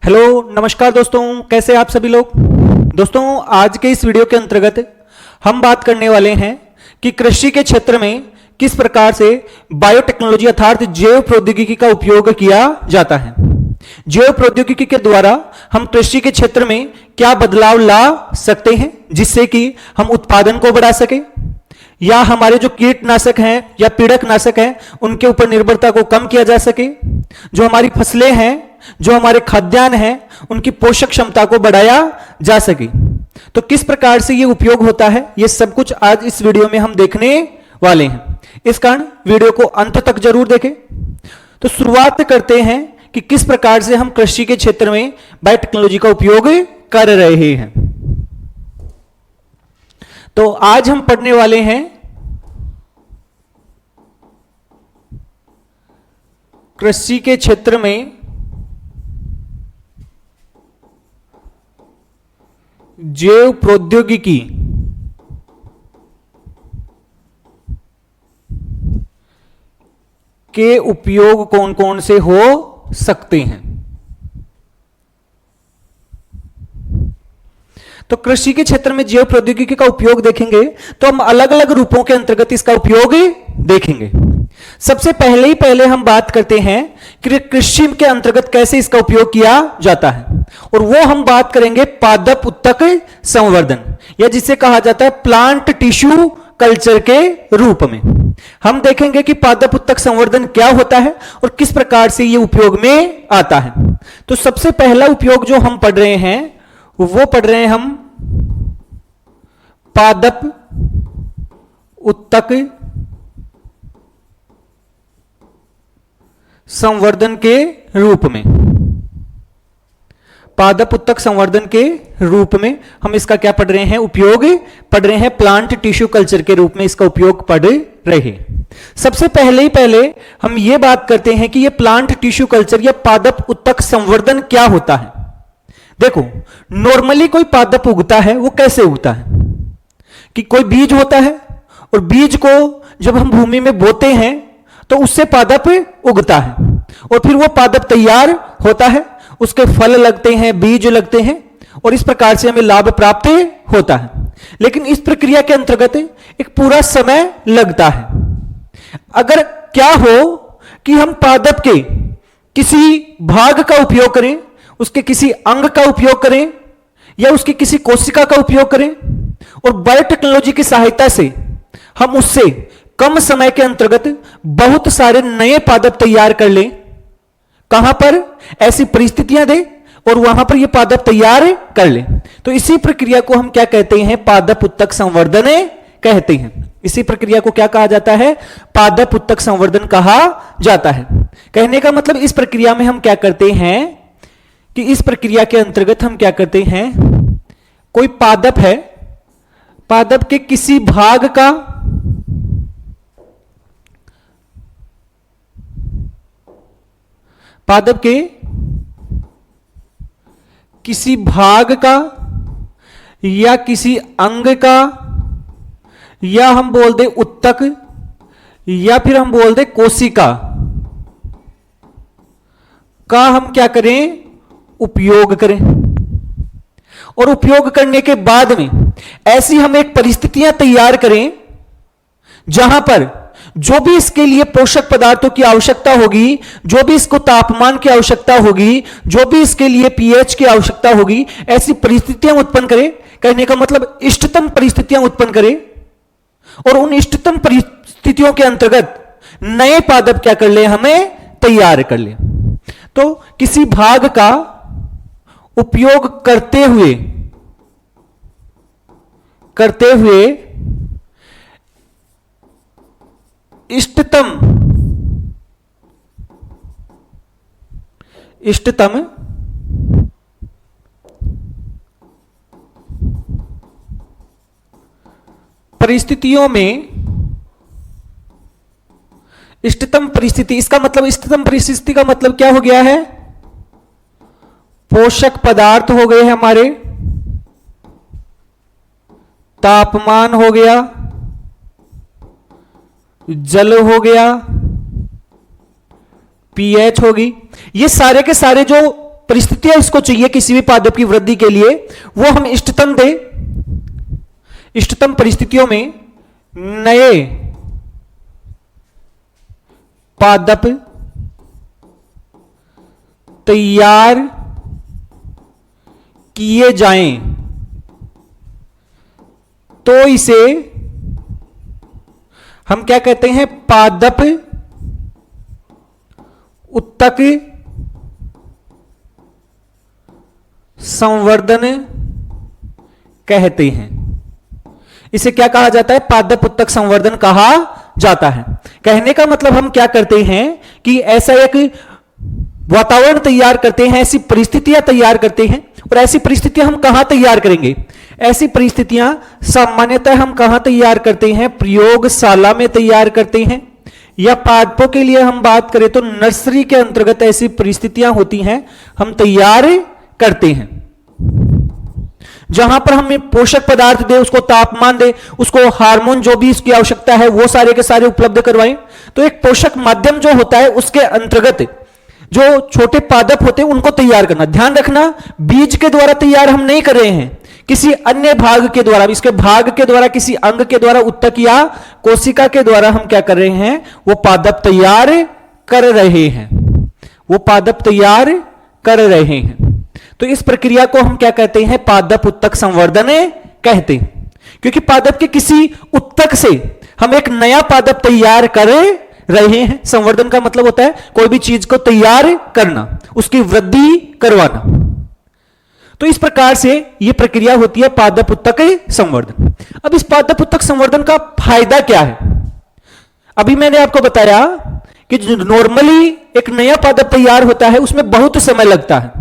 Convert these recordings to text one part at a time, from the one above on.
Hello नमस्कार दोस्तों, कैसे आप सभी लोग। दोस्तों आज के इस वीडियो के अंतर्गत हम बात करने वाले हैं कि कृषि के क्षेत्र में किस प्रकार से बायोटेक्नोलॉजी अर्थात जैव प्रौद्योगिकी का उपयोग किया जाता है। जैव प्रौद्योगिकी के द्वारा हम कृषि के क्षेत्र में क्या बदलाव ला सकते हैं जिससे कि हम उत्पादन को बढ़ा सके, या हमारे जो कीटनाशक हैं या पीड़क नाशक हैं उनके ऊपर निर्भरता को कम किया जा सके, जो हमारी फसलें हैं, जो हमारे खाद्यान्न हैं उनकी पोषक क्षमता को बढ़ाया जा सके। तो किस प्रकार से ये उपयोग होता है, ये सब कुछ आज इस वीडियो में हम देखने वाले हैं। इस कारण वीडियो को अंत तक जरूर देखें। तो शुरुआत करते हैं कि किस प्रकार से हम कृषि के क्षेत्र में बायोटेक्नोलॉजी का उपयोग कर रहे हैं। तो आज हम पढ़ने वाले हैं कृषि के क्षेत्र में जैव प्रौद्योगिकी के उपयोग कौन कौन से हो सकते हैं। तो कृषि के क्षेत्र में जैव प्रौद्योगिकी का उपयोग देखेंगे तो हम अलग अलग रूपों के अंतर्गत इसका उपयोग देखेंगे। सबसे पहले हम बात करते हैं कि कृषि के अंतर्गत कैसे इसका उपयोग किया जाता है, और वो हम बात करेंगे पादप उत्तक संवर्धन, या जिसे कहा जाता है प्लांट टिश्यू कल्चर के रूप में। हम देखेंगे कि पादप उत्तक संवर्धन क्या होता है और किस प्रकार से ये उपयोग में आता है। तो सबसे पहला उपयोग जो हम पढ़ रहे हैं वो पढ़ रहे हैं हम पादप उत्तक संवर्धन के रूप में। पादप उत्तक संवर्धन के रूप में हम इसका क्या पढ़ रहे हैं, उपयोग पढ़ रहे हैं, प्लांट टिश्यू कल्चर के रूप में इसका उपयोग पढ़ रहे हैं। सबसे पहले हम ये बात करते हैं कि ये प्लांट टिश्यू कल्चर या पादप उत्तक संवर्धन क्या होता है। देखो, नॉर्मली कोई पादप उगता है वो कैसे उगता है कि कोई बीज होता है और बीज को जब हम भूमि में बोते हैं तो उससे पादप उगता है और फिर वो पादप तैयार होता है, उसके फल लगते हैं, बीज लगते हैं और इस प्रकार से हमें लाभ प्राप्त होता है। लेकिन इस प्रक्रिया के अंतर्गत एक पूरा समय लगता है। अगर क्या हो कि हम पादप के किसी भाग का उपयोग करें, उसके किसी अंग का उपयोग करें या उसकी किसी कोशिका का उपयोग करें और बायोटेक्नोलॉजी की सहायता से हम उससे कम समय के अंतर्गत बहुत सारे नए पादप तैयार कर लें, कहां पर ऐसी परिस्थितियां दें और वहां पर यह पादप तैयार कर लें, तो इसी प्रक्रिया को हम क्या कहते हैं, पादप उत्तक संवर्धन कहते हैं। इसी प्रक्रिया को क्या कहा जाता है, पादप उत्तक संवर्धन कहा जाता है। कहने का मतलब इस प्रक्रिया में हम क्या करते हैं कि इस प्रक्रिया के अंतर्गत हम क्या करते हैं, कोई पादप है, पादप के किसी भाग का पादप के किसी भाग का या किसी अंग का, या हम बोल दे उत्तक, या फिर हम बोल दे कोशिका का हम क्या करें, उपयोग करें। और उपयोग करने के बाद में ऐसी हम एक परिस्थितियां तैयार करें जहां पर जो भी इसके लिए पोषक पदार्थों की आवश्यकता होगी, जो भी इसको तापमान की आवश्यकता होगी, जो भी इसके लिए पीएच की आवश्यकता होगी, ऐसी परिस्थितियां उत्पन्न करें। कहने का मतलब इष्टतम परिस्थितियां उत्पन्न करें और उन इष्टतम परिस्थितियों के अंतर्गत नए पादप क्या कर ले, हमें तैयार कर ले। तो किसी भाग का उपयोग करते हुए इष्टतम परिस्थितियों में, इष्टतम परिस्थिति, इसका मतलब इष्टतम परिस्थिति का मतलब क्या हो गया है, पोषक पदार्थ हो गए हमारे, तापमान हो गया, जल हो गया, पीएच होगी, ये सारे के सारे जो परिस्थितियां इसको चाहिए किसी भी पादप की वृद्धि के लिए, वो हम इष्टतम दे। इष्टतम परिस्थितियों में नए पादप तैयार किए जाएं तो इसे हम क्या कहते हैं, पादप उत्तक संवर्धन कहते हैं। इसे क्या कहा जाता है, पादप उत्तक संवर्धन कहा जाता है। कहने का मतलब हम क्या करते हैं कि ऐसा एक वातावरण तैयार करते हैं, ऐसी परिस्थितियां तैयार करते हैं। और ऐसी परिस्थितियां हम कहां तैयार करेंगे, ऐसी परिस्थितियां सामान्यतः हम कहां तैयार करते हैं, प्रयोगशाला में तैयार करते हैं, या पादपों के लिए हम बात करें तो नर्सरी के अंतर्गत ऐसी परिस्थितियां होती हैं, हम तैयार करते हैं। जहां पर हमें पोषक पदार्थ दे, उसको तापमान दे, उसको हार्मोन जो भी इसकी आवश्यकता है वो सारे के सारे उपलब्ध करवाएं। तो एक पोषक माध्यम जो होता है उसके अंतर्गत जो छोटे पादप होते हैं उनको तैयार करना। ध्यान रखना, बीज के द्वारा तैयार हम नहीं कर रहे हैं, किसी अन्य भाग के द्वारा, इसके भाग के द्वारा, किसी अंग के द्वारा, उत्तक या कोशिका के द्वारा हम क्या कर रहे हैं, वो पादप तैयार कर रहे हैं, वो पादप तैयार कर रहे हैं। तो इस प्रक्रिया को हम क्या कहते हैं, पादप उत्तक संवर्धन कहते हैं। क्योंकि पादप के किसी उत्तक से हम एक नया पादप तैयार कर रहे हैं। संवर्धन का मतलब होता है कोई भी चीज को तैयार करना, उसकी वृद्धि करवाना। तो इस प्रकार से यह प्रक्रिया होती है पादप उत्तक संवर्धन। अब इस पादप उत्तक संवर्धन का फायदा क्या है? अभी मैंने आपको बताया कि नॉर्मली एक नया पादप तैयार होता है, उसमें बहुत समय लगता है,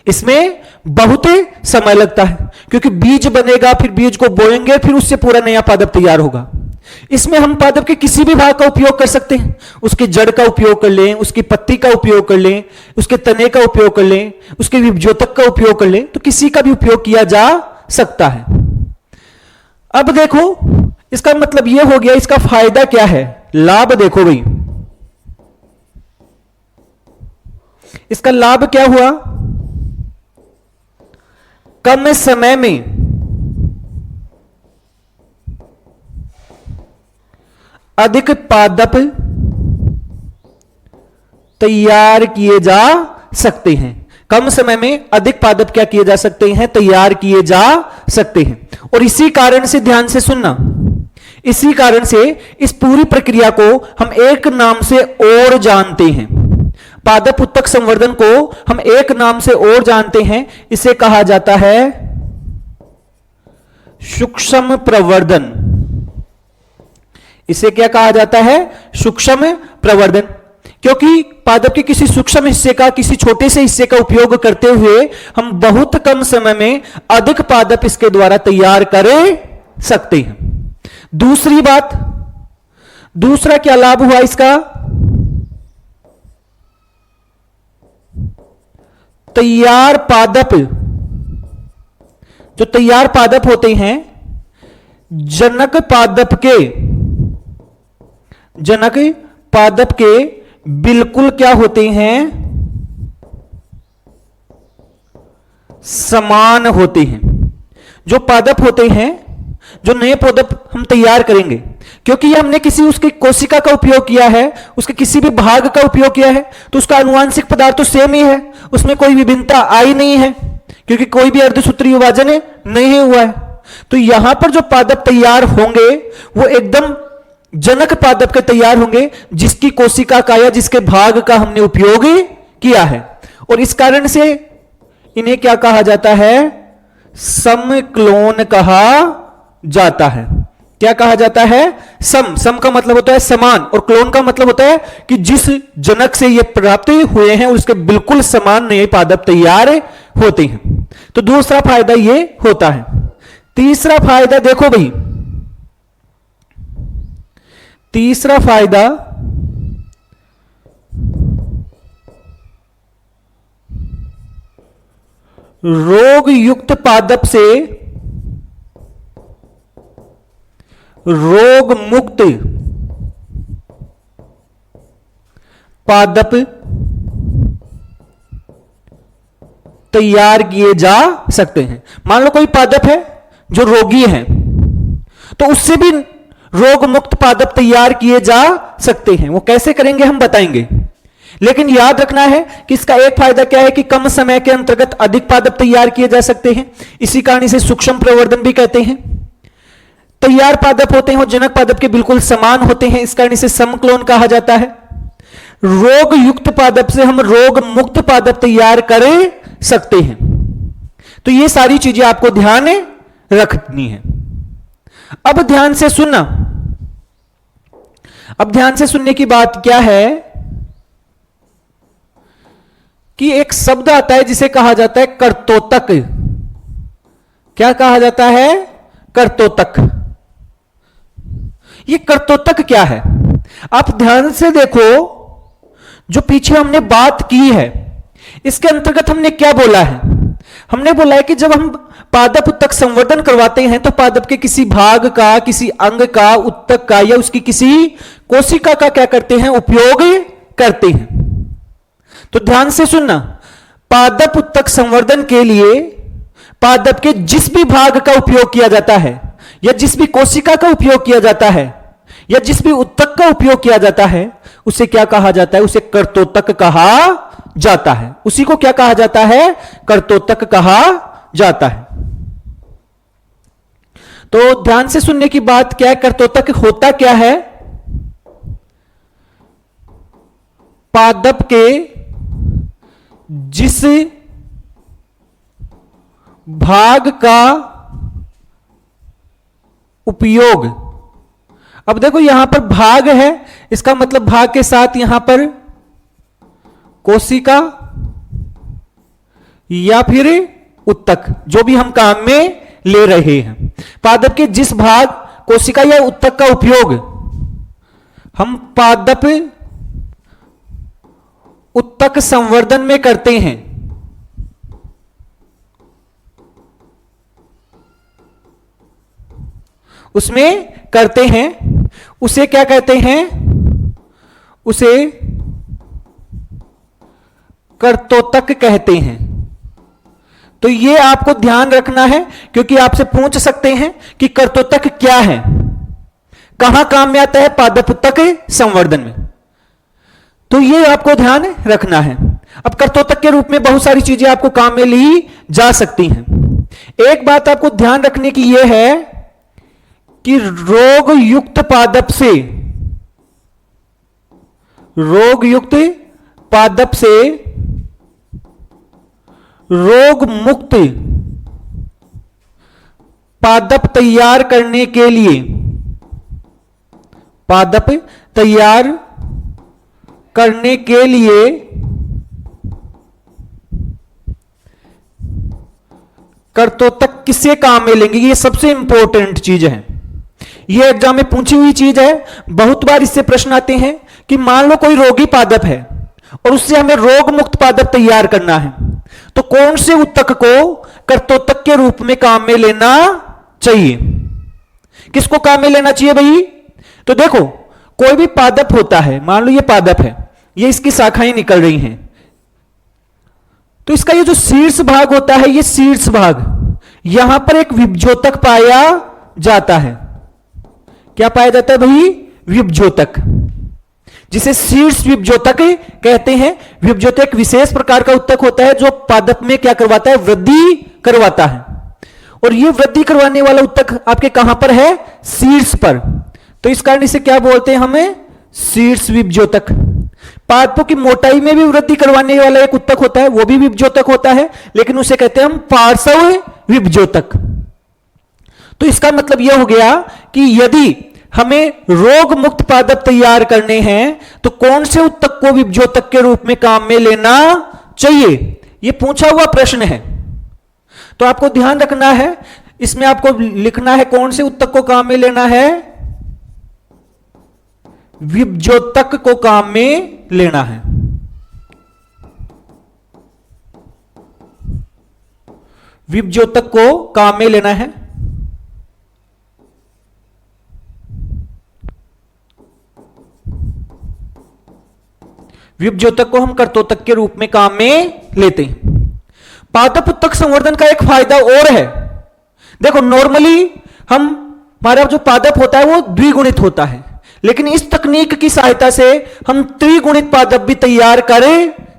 इसमें बहुत समय लगता है, क्योंकि बीज बनेगा, फिर बीज को बोएंगे, फिर उससे पूरा नया पादप तैयार होगा। इसमें हम पादप के किसी भी भाग का उपयोग कर सकते हैं, उसके जड़ का उपयोग कर लें, उसकी पत्ती का उपयोग कर लें, उसके तने का उपयोग कर लें, उसके विभज्योतक का उपयोग कर लें, तो किसी का भी उपयोग किया जा सकता है। अब देखो, इसका मतलब यह हो गया, इसका फायदा क्या है, लाभ देखो भाई, इसका लाभ क्या हुआ, कम समय में अधिक पादप तैयार किए जा सकते हैं। कम समय में अधिक पादप क्या किए जा सकते हैं, तैयार किए जा सकते हैं। और इसी कारण से, ध्यान से सुनना, इसी कारण से इस पूरी प्रक्रिया को हम एक नाम से और जानते हैं। पादप उत्तक संवर्धन को हम एक नाम से और जानते हैं, इसे कहा जाता है सूक्ष्म प्रवर्धन। इसे क्या कहा जाता है, सूक्ष्म प्रवर्धन। क्योंकि पादप के किसी सूक्ष्म हिस्से का, किसी छोटे से हिस्से का उपयोग करते हुए हम बहुत कम समय में अधिक पादप इसके द्वारा तैयार कर सकते हैं। दूसरी बात, दूसरा क्या लाभ हुआ इसका, तैयार पादप, जो तैयार पादप होते हैं, जनक पादप के बिल्कुल क्या होते हैं, समान होते हैं। जो पादप होते हैं, जो नए पादप हम तैयार करेंगे, क्योंकि ये हमने किसी उसकी कोशिका का उपयोग किया है, उसके किसी भी भाग का उपयोग किया है, तो उसका आनुवांशिक पदार्थ तो सेम ही है, उसमें कोई विभिन्नता आई नहीं है, क्योंकि कोई भी अर्धसूत्रीय विभाजन नहीं हुआ है। तो यहां पर जो पादप तैयार होंगे वो एकदम जनक पादप के तैयार होंगे, जिसकी कोशिका का या जिसके भाग का हमने उपयोग किया है। और इस कारण से इन्हें क्या कहा जाता है, समक्लोन कहा जाता है। क्या कहा जाता है, सम का मतलब होता है समान, और क्लोन का मतलब होता है कि जिस जनक से ये प्राप्त हुए हैं उसके बिल्कुल समान नए पादप तैयार होते हैं। तो दूसरा फायदा ये होता है। तीसरा फायदा देखो भाई, तीसरा फायदा रोग युक्त पादप से रोग मुक्त पादप तैयार किए जा सकते हैं। मान लो कोई पादप है जो रोगी है, तो उससे भी रोग मुक्त पादप तैयार किए जा सकते हैं। वो कैसे करेंगे हम बताएंगे, लेकिन याद रखना है कि इसका एक फायदा क्या है कि कम समय के अंतर्गत अधिक पादप तैयार किए जा सकते हैं। इसी कारण इसे सूक्ष्म प्रवर्धन भी कहते हैं। तैयार पादप होते हैं और जनक पादप के बिल्कुल समान होते हैं, इस कारण इसे समक्लोन कहा जाता है। रोग युक्त पादप से हम रोग मुक्त पादप तैयार कर सकते हैं। तो ये सारी चीजें आपको ध्यान रखनी है। अब ध्यान से सुनना, अब ध्यान से सुनने की बात क्या है कि एक शब्द आता है जिसे कहा जाता है कर्तोतक। क्या कहा जाता है? कर्तोतक। ये कर्तोतक क्या है? आप ध्यान से देखो, जो पीछे हमने बात की है इसके अंतर्गत हमने क्या बोला है? हमने बोला है कि जब हम पादप उत्तक संवर्धन करवाते हैं तो पादप के किसी भाग का, किसी अंग का, उत्तक का या उसकी किसी कोशिका का क्या करते हैं? उपयोग करते हैं। तो ध्यान से सुनना, पादप उत्तक संवर्धन के लिए पादप के जिस भी भाग का उपयोग किया जाता है या जिस भी कोशिका का उपयोग किया जाता है या जिस भी उत्तक का उपयोग किया जाता है उसे क्या कहा जाता है? उसे कर्तोतक कहा जाता है। उसी को क्या कहा जाता है? कर्तोतक कहा जाता है। तो ध्यान से सुनने की बात क्या है, कर्तोतक होता क्या है? पादप के जिस भाग का उपयोग, अब देखो यहां पर भाग है, इसका मतलब भाग के साथ यहां पर कोशिका या फिर उत्तक, जो भी हम काम में ले रहे हैं। पादप के जिस भाग, कोशिका या उत्तक का उपयोग हम पादप उत्तक संवर्धन में करते हैं, उसमें करते हैं, उसे क्या कहते हैं? उसे कर्तोतक कहते हैं। तो ये आपको ध्यान रखना है, क्योंकि आपसे पूछ सकते हैं कि कर्तोतक क्या है, कहां काम में आता है? पादप उत्तक संवर्धन में। तो ये आपको ध्यान रखना है। अब कर्तोतक के रूप में बहुत सारी चीजें आपको काम में ली जा सकती हैं। एक बात आपको ध्यान रखने की यह है कि रोग युक्त पादप से, रोग युक्त पादप से रोग मुक्त पादप तैयार करने के लिए, पादप तैयार करने के लिए कर्तोतक किससे काम में लेंगे? ये सबसे इंपॉर्टेंट चीज है, ये एग्जाम में पूछी हुई चीज है। बहुत बार इससे प्रश्न आते हैं कि मान लो कोई रोगी पादप है और उससे हमें रोग मुक्त पादप तैयार करना है, तो कौन से उत्तक को कर्तोतक के रूप में काम में लेना चाहिए? किसको काम में लेना चाहिए भाई? तो देखो, कोई भी पादप होता है, मान लो ये पादप है, ये इसकी शाखाएं निकल रही हैं, तो इसका ये जो शीर्ष भाग होता है, ये शीर्ष भाग, यहां पर एक विभ्योतक पाया जाता है। क्या पाया जाता है भाई? विभ्योतक, जिसे शीर्ष विभ्योतक कहते हैं। विभ्योतक एक विशेष प्रकार का उत्तक होता है जो पादप में क्या करवाता है? वृद्धि करवाता है। और ये वृद्धि करवाने वाला उत्तक आपके कहां पर है? शीर्ष पर। तो इस कारण इसे क्या बोलते हैं हमें? शीर्ष विभ्योतक। पादपों की मोटाई में भी वृद्धि करवाने वाला एक उत्तक होता है, वो भी विभ्योतक होता है, लेकिन उसे कहते हैं हम पार्श्व विभ्योतक। तो इसका मतलब यह हो गया कि यदि हमें रोग मुक्त पादप तैयार करने हैं तो कौन से उत्तक को विभ्योतक के रूप में काम में लेना चाहिए? यह पूछा हुआ प्रश्न है, तो आपको ध्यान रखना है। इसमें आपको लिखना है कौन से उत्तक को काम में लेना है? विभ्योतक को काम में लेना है। विभ्योतक को काम में लेना है। विभ्योतक को हम कर्तोतक के रूप में काम में लेते हैं। पादप उत्तक संवर्धन का एक फायदा और है। देखो नॉर्मली हमारा जो पादप होता है वो द्विगुणित होता है, लेकिन इस तकनीक की सहायता से हम त्रिगुणित पादप भी तैयार कर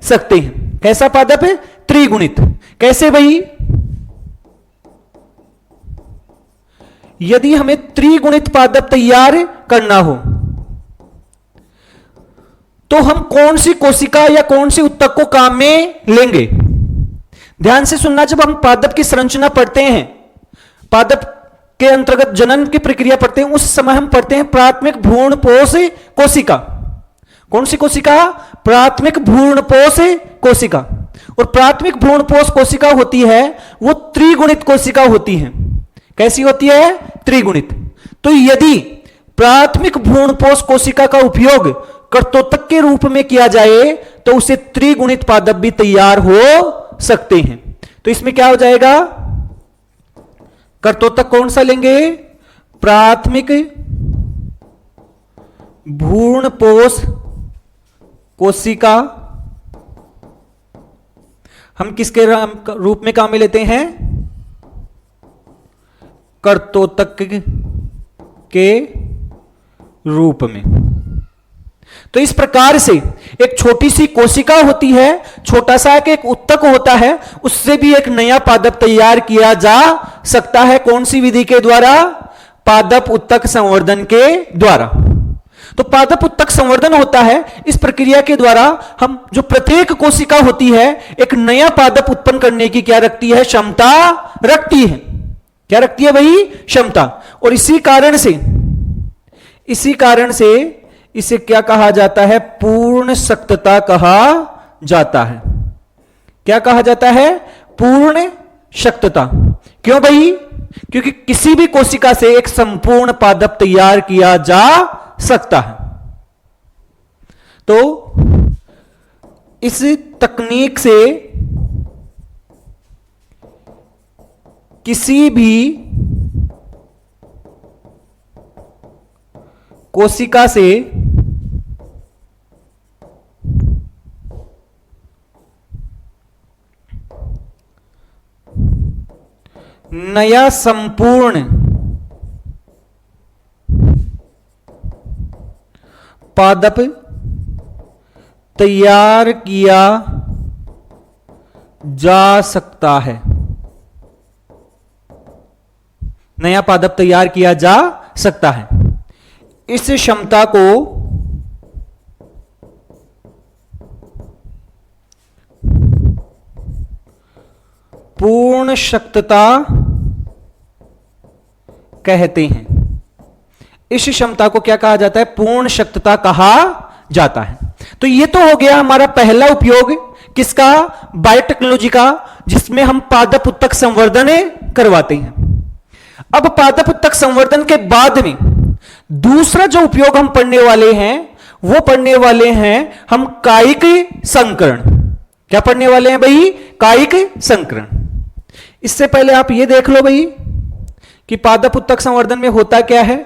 सकते हैं। कैसा पादप है? त्रिगुणित। कैसे भाई? यदि हमें त्रिगुणित पादप तैयार करना हो तो हम कौन सी कोशिका या कौन सी उत्तक को काम में लेंगे? ध्यान से सुनना। जब हम पादप की संरचना पढ़ते हैं, पादप के अंतर्गत जनन की प्रक्रिया पढ़ते हैं, उस समय हम पढ़ते हैं प्राथमिक भ्रूणपोष कोशिका। कौन सी कोशिका? प्राथमिक भ्रूणपोष कोशिका। और प्राथमिक भ्रूणपोष कोशिका होती है वो त्रिगुणित कोशिका होती है। कैसी होती है? त्रिगुणित। तो यदि प्राथमिक भ्रूणपोष कोशिका का उपयोग कर्तोतक के रूप में किया जाए तो उसे त्रिगुणित पादप भी तैयार हो सकते हैं। तो इसमें क्या हो जाएगा? कर्तोतक कौन सा लेंगे? प्राथमिक भ्रूणपोष कोशिका हम किसके रूप में काम में लेते हैं? कर्तोतक के रूप में। तो इस प्रकार से एक छोटी सी कोशिका होती है, छोटा सा एक उत्तक होता है, उससे भी एक नया पादप तैयार किया जा सकता है। कौन सी विधि के द्वारा? पादप उत्तक संवर्धन के द्वारा। तो पादप उत्तक संवर्धन होता है, इस प्रक्रिया के द्वारा हम जो प्रत्येक कोशिका होती है एक नया पादप उत्पन्न करने की क्या रखती है? क्षमता रखती है। क्या रखती है भाई? क्षमता। और इसी कारण से इसे क्या कहा जाता है? पूर्ण शक्तता कहा जाता है। क्या कहा जाता है? पूर्ण शक्तता। क्यों भाई? क्योंकि किसी भी कोशिका से एक संपूर्ण पादप तैयार किया जा सकता है। तो इस तकनीक से किसी भी कोशिका से नया संपूर्ण पादप तैयार किया जा सकता है। नया पादप तैयार किया जा सकता है। इस क्षमता को पूर्ण शक्तता कहते हैं। इस क्षमता को क्या कहा जाता है? पूर्ण शक्तता कहा जाता है। तो ये तो हो गया हमारा पहला उपयोग किसका? बायोटेक्नोलॉजी का, जिसमें हम पादप उत्तक संवर्धन करवाते हैं। अब पादप उत्तक संवर्धन के बाद में दूसरा जो उपयोग हम पढ़ने वाले हैं वो पढ़ने वाले हैं हम कायिक संकरण। क्या पढ़ने वाले हैं भाई? कायिक संकरण। इससे पहले आप ये देख लो भाई कि पादप उत्तक संवर्धन में होता क्या है।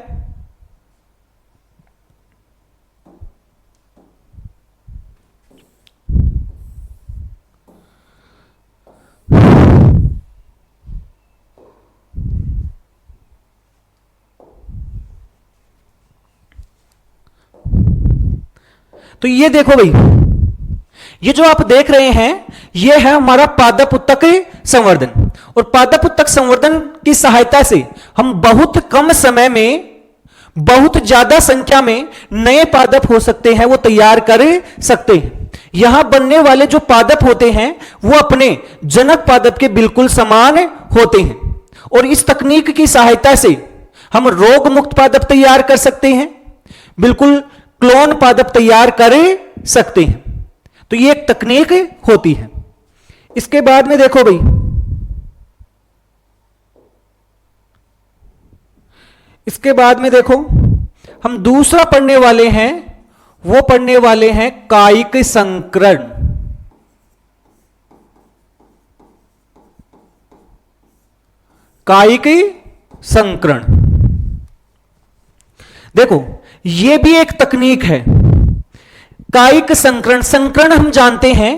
तो ये देखो भाई, ये जो आप देख रहे हैं ये है हमारा पादप उत्तक संवर्धन। और पादप उत्तक संवर्धन की सहायता से हम बहुत कम समय में बहुत ज्यादा संख्या में नए पादप हो सकते हैं, वो तैयार कर सकते हैं। यहां बनने वाले जो पादप होते हैं वो अपने जनक पादप के बिल्कुल समान होते हैं। और इस तकनीक की सहायता से हम रोग मुक्त पादप तैयार कर सकते हैं, बिल्कुल क्लोन पादप तैयार कर सकते हैं। तो ये एक तकनीक होती है। इसके बाद में देखो भाई, इसके बाद में देखो हम दूसरा पढ़ने वाले हैं, वो पढ़ने वाले हैं कायिक संकरण। कायिक संकरण देखो ये भी एक तकनीक है। कायिक संकरण, संकरण हम जानते हैं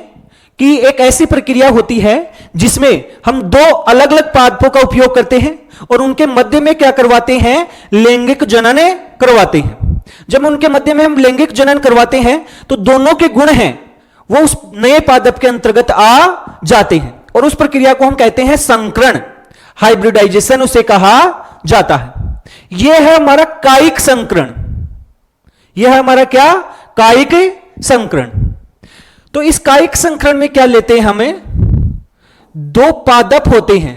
कि एक ऐसी प्रक्रिया होती है जिसमें हम दो अलग अलग पादपों का उपयोग करते हैं और उनके मध्य में क्या करवाते हैं, लैंगिक जनन करवाते हैं। जब उनके मध्य में हम लैंगिक जनन करवाते हैं तो दोनों के गुण हैं वो उस नए पादप के अंतर्गत आ जाते हैं और उस प्रक्रिया को हम कहते हैं संकरण, हाइब्रिडाइजेशन उसे कहा जाता है। यह है हमारा कायिक संकरण, यह है हमारा क्या, कायिक संकरण। तो इस कायिक संकरण में क्या लेते हैं, हमें दो पादप होते हैं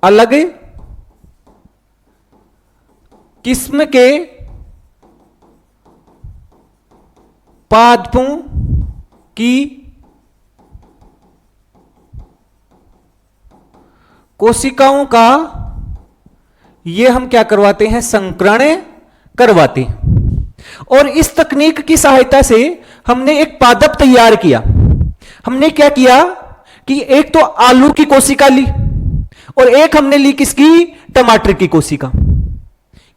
अलग किस्म के पादपों की कोशिकाओं का ये हम क्या करवाते हैं, संकरण करवाते हैं। और इस तकनीक की सहायता से हमने एक पादप तैयार किया। हमने क्या किया कि एक तो आलू की कोशिका ली और एक हमने ली किसकी, टमाटर की कोशिका।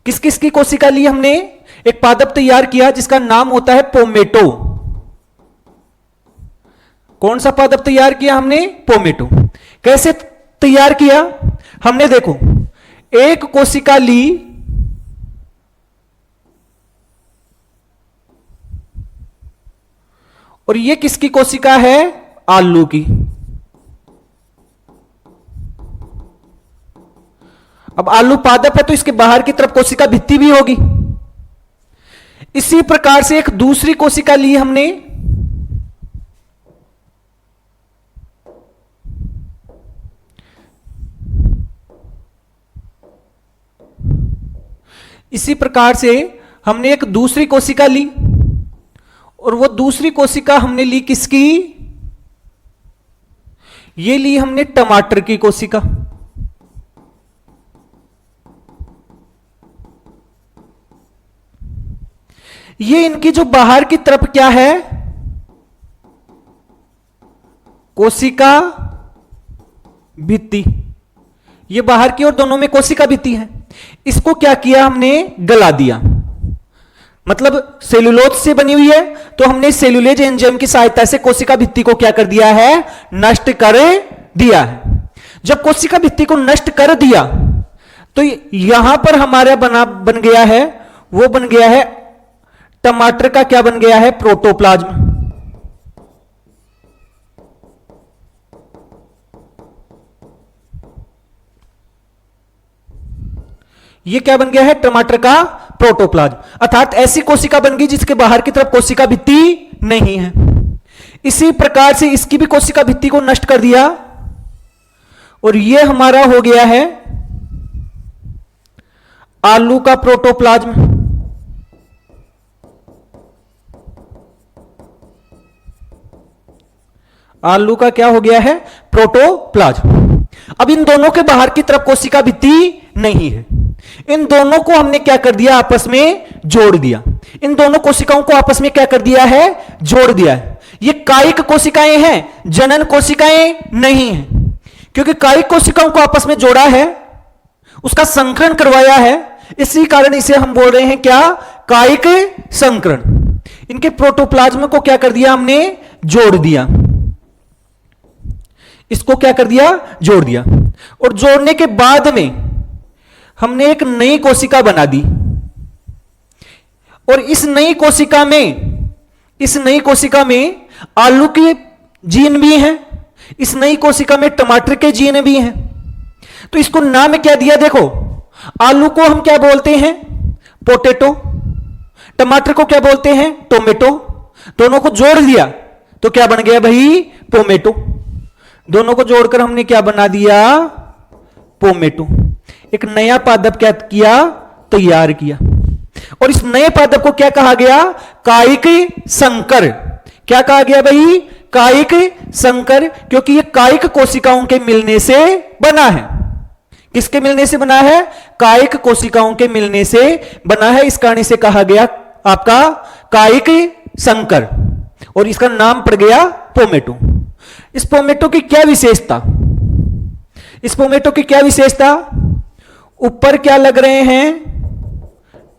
किस किस की कोशिका ली हमने, एक पादप तैयार किया जिसका नाम होता है पोमेटो। कौन सा पादप तैयार किया हमने, पोमेटो। कैसे तैयार किया हमने, देखो एक कोशिका ली और ये किसकी कोशिका है, आलू की। अब आलू पादप है तो इसके बाहर की तरफ कोशिका भित्ति भी होगी। इसी प्रकार से एक दूसरी कोशिका ली हमने, इसी प्रकार से हमने एक दूसरी कोशिका ली और वो दूसरी कोशिका हमने ली किसकी, ये ली हमने टमाटर की कोशिका। ये इनकी जो बाहर की तरफ क्या है, कोशिका भित्ति, ये बाहर की ओर दोनों में कोशिका भित्ति है। इसको क्या किया हमने, गला दिया। मतलब सेलुलोज से बनी हुई है तो हमने सेलुलेज एंजाइम की सहायता से कोशिका भित्ति को क्या कर दिया है, नष्ट कर दिया है। जब कोशिका भित्ति को नष्ट कर दिया तो यहां पर हमारा बन गया है, वो बन गया है टमाटर का, क्या बन गया है, प्रोटोप्लाज्म। ये क्या बन गया है, टमाटर का प्रोटोप्लाज्म। अर्थात ऐसी कोशिका बन गई जिसके बाहर की तरफ कोशिका भित्ति नहीं है। इसी प्रकार से इसकी भी कोशिका भित्ति को नष्ट कर दिया और ये हमारा हो गया है आलू का प्रोटोप्लाज्म। आलू का क्या हो गया है, प्रोटोप्लाज्म। अब इन दोनों के बाहर की तरफ कोशिका भित्ति नहीं है। इन दोनों को हमने क्या कर दिया, आपस में जोड़ दिया। इन दोनों कोशिकाओं को आपस में क्या कर दिया है, जोड़ दिया है। ये कायिक कोशिकाएं हैं, जनन कोशिकाएं नहीं हैं। क्योंकि कायिक कोशिकाओं को आपस में जोड़ा है, उसका संकरण करवाया है, इसी कारण इसे हम बोल रहे हैं क्या, कायिक संकरण। इनके प्रोटोप्लाज्म को क्या कर दिया हमने, जोड़ दिया। इसको क्या कर दिया, जोड़ दिया। और जोड़ने के बाद में हमने एक नई कोशिका बना दी और इस नई कोशिका में आलू के जीन भी हैं, इस नई कोशिका में टमाटर के जीन भी हैं। तो इसको नाम क्या दिया, देखो आलू को हम क्या बोलते हैं, पोटैटो, टमाटर को क्या बोलते हैं, टोमेटो। दोनों को जोड़ दिया तो क्या बन गया भाई, पोमेटो। दोनों को जोड़कर हमने क्या बना दिया, पोमेटो। एक नया पादप क्या किया, तैयार किया। और इस नए पादप को क्या कहा गया, कायिक संकर। क्या कहा गया भाई, कायिक संकर, क्योंकि यह कायिक कोशिकाओं के मिलने से बना है। किसके मिलने से बना है, कायिक कोशिकाओं के मिलने से बना है। इस कारण इसे कहा गया आपका कायिक संकर और इसका नाम पड़ गया पोमेटो। इस पोमेटो की क्या विशेषता, इस पोमेटो की क्या विशेषता, ऊपर क्या लग रहे हैं,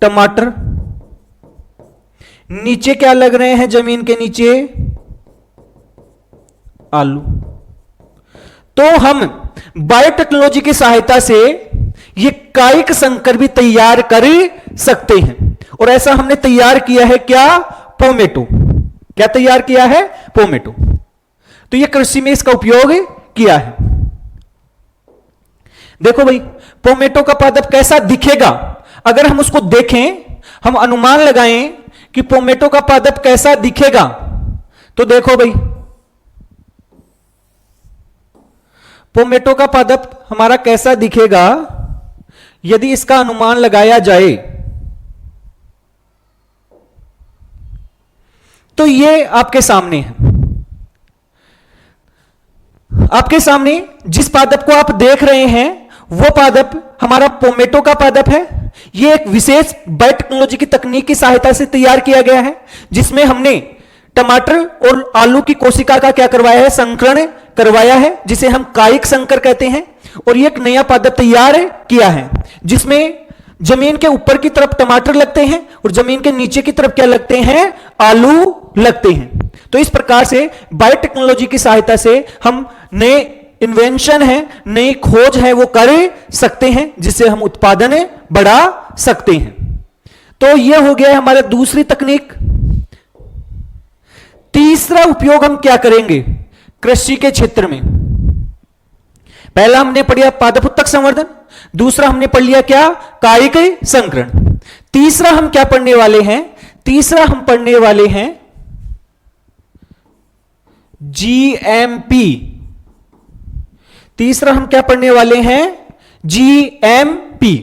टमाटर, नीचे क्या लग रहे हैं, जमीन के नीचे आलू। तो हम बायोटेक्नोलॉजी की सहायता से ये कायिक संकर भी तैयार कर सकते हैं, और ऐसा हमने तैयार किया है क्या? पोमेटो। क्या तैयार किया है? पोमेटो। तो ये कृषि में इसका उपयोग किया है। देखो भाई, पोमेटो का पादप कैसा दिखेगा? अगर हम उसको देखें, हम अनुमान लगाएं कि पोमेटो का पादप कैसा दिखेगा, तो देखो भाई, पोमेटो का पादप हमारा कैसा दिखेगा यदि इसका अनुमान लगाया जाए, तो ये आपके सामने है। आपके सामने जिस पादप को आप देख रहे हैं वो पादप हमारा पोमेटो का पादप है। यह एक विशेष बायोटेक्नोलॉजी की तकनीक की सहायता से तैयार किया गया है, जिसमें हमने टमाटर और आलू की कोशिका का क्या करवाया है? संकरण करवाया है, जिसे हम कायिक संकर कहते हैं। और ये एक नया पादप तैयार किया है, जिसमें जमीन के ऊपर की तरफ टमाटर लगते हैं और जमीन के नीचे की तरफ क्या लगते हैं? आलू लगते हैं। तो इस प्रकार से बायोटेक्नोलॉजी की सहायता से हम नए इन्वेंशन है, नई खोज है, वो कर सकते हैं, जिससे हम उत्पादन बढ़ा सकते हैं। तो यह हो गया हमारा दूसरी तकनीक। तीसरा उपयोग हम क्या करेंगे कृषि के क्षेत्र में? पहला हमने पढ़िया पादप उत्तक संवर्धन, दूसरा हमने पढ़ लिया क्या? कायिक संकरण। तीसरा हम क्या पढ़ने वाले हैं? तीसरा हम पढ़ने वाले हैं जीएमपी। तीसरा हम क्या पढ़ने वाले हैं? जीएमपी।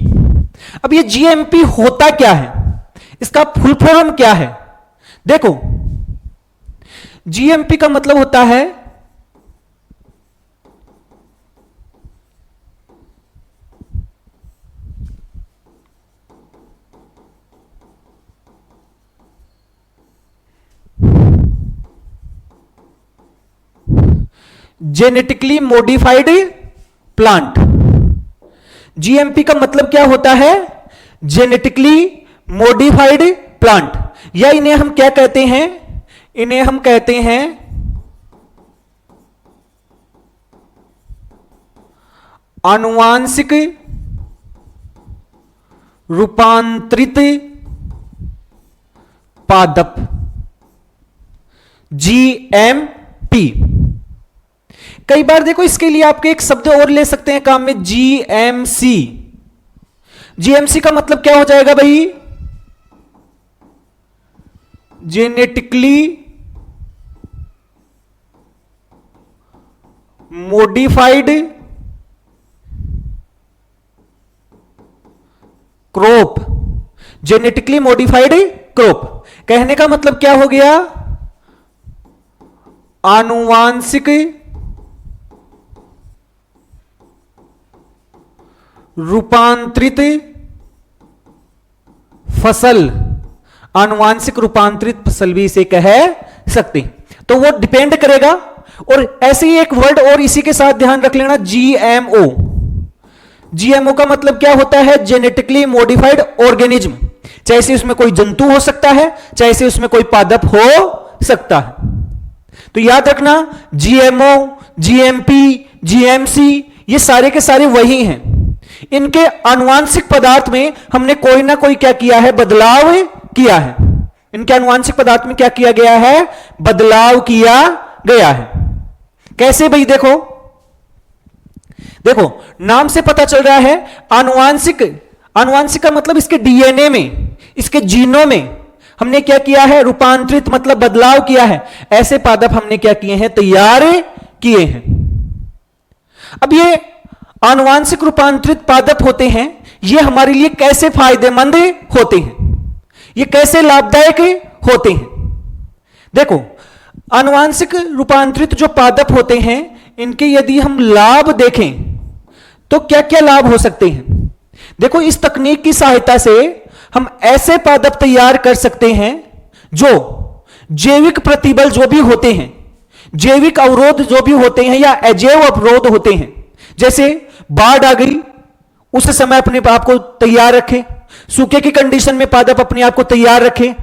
अब ये जीएमपी होता क्या है? इसका फुल फॉर्म क्या है? देखो, जीएमपी का मतलब होता है जेनेटिकली मॉडिफाइड प्लांट। जीएमपी का मतलब क्या होता है? जेनेटिकली मॉडिफाइड प्लांट, या इन्हें हम क्या कहते हैं? इन्हें हम कहते हैं आनुवांशिक रूपांतरित पादप, जीएमपी। कई बार देखो, इसके लिए आपके एक शब्द और ले सकते हैं काम में, जीएमसी। जीएमसी का मतलब क्या हो जाएगा भाई? Genetically modified crop. Genetically modified crop कहने का मतलब क्या हो गया? आनुवांशिक रूपांतरित फसल। आनुवांशिक रूपांतरित फसल भी इसे कह सकते हैं। तो वो डिपेंड करेगा। और ऐसे ही एक वर्ड और इसी के साथ ध्यान रख लेना, जीएमओ। जीएमओ का मतलब क्या होता है? Genetically modified organism. चाहे से उसमें कोई जंतु हो सकता है, चाहे से उसमें कोई पादप हो सकता है। तो याद रखना, जीएमओ, जीएमपी, जीएमसी, ये सारे के सारे वही हैं। इनके आनुवांशिक पदार्थ में हमने कोई ना कोई क्या किया है? बदलाव किया है। इनके आनुवांशिक पदार्थ में क्या किया गया है? बदलाव किया गया है। कैसे भाई? देखो देखो, नाम से पता चल रहा है आनुवांशिक। आनुवांशिक का मतलब इसके डीएनए में, इसके जीनों में हमने क्या किया है? रूपांतरित मतलब बदलाव किया है। ऐसे पादप हमने क्या किए हैं? तैयार किए हैं। अब ये आनुवांशिक रूपांतरित पादप होते हैं, ये हमारे लिए कैसे फायदेमंद होते हैं? ये कैसे लाभदायक होते हैं? देखो, आनुवांशिक रूपांतरित जो पादप होते हैं, इनके यदि हम लाभ देखें तो क्या क्या लाभ हो सकते हैं? देखो, इस तकनीक की सहायता से हम ऐसे पादप तैयार कर सकते हैं जो जैविक प्रतिबल जो भी होते हैं, जैविक अवरोध जो भी होते हैं या अजैव अवरोध होते हैं, जैसे बाढ़ आ गई उस समय अपने आप को तैयार रखें, सूखे की कंडीशन में पादप अपने आप को तैयार रखें।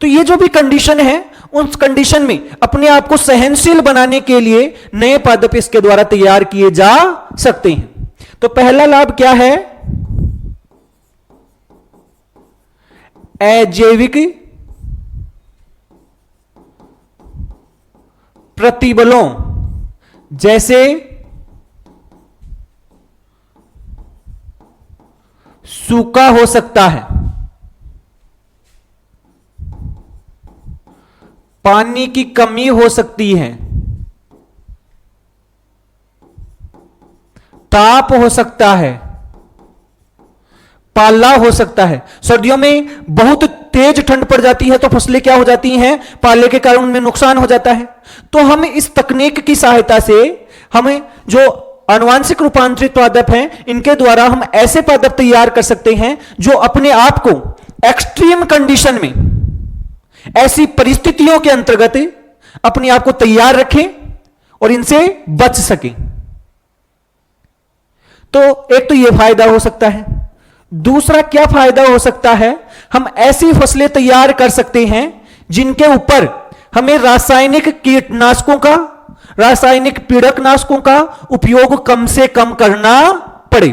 तो ये जो भी कंडीशन है उस कंडीशन में अपने आप को सहनशील बनाने के लिए नए पादप इसके द्वारा तैयार किए जा सकते हैं। तो पहला लाभ क्या है? अजैविक प्रतिबलों जैसे सूखा हो सकता है, पानी की कमी हो सकती है, ताप हो सकता है, पाला हो सकता है। सर्दियों में बहुत तेज ठंड पड़ जाती है तो फसलें क्या हो जाती हैं? पाले के कारण उनमें नुकसान हो जाता है। तो हम इस तकनीक की सहायता से हमें जो आनुवांशिक रूपांतरित पादप हैं, इनके द्वारा हम ऐसे पादप तैयार कर सकते हैं जो अपने आप को एक्सट्रीम कंडीशन में, ऐसी परिस्थितियों के अंतर्गत अपने आप को तैयार रखें और इनसे बच सकें। तो एक तो यह फायदा हो सकता है। दूसरा क्या फायदा हो सकता है? हम ऐसी फसलें तैयार कर सकते हैं जिनके ऊपर हमें रासायनिक कीटनाशकों का, रासायनिक पीड़कनाशकों का उपयोग कम से कम करना पड़े।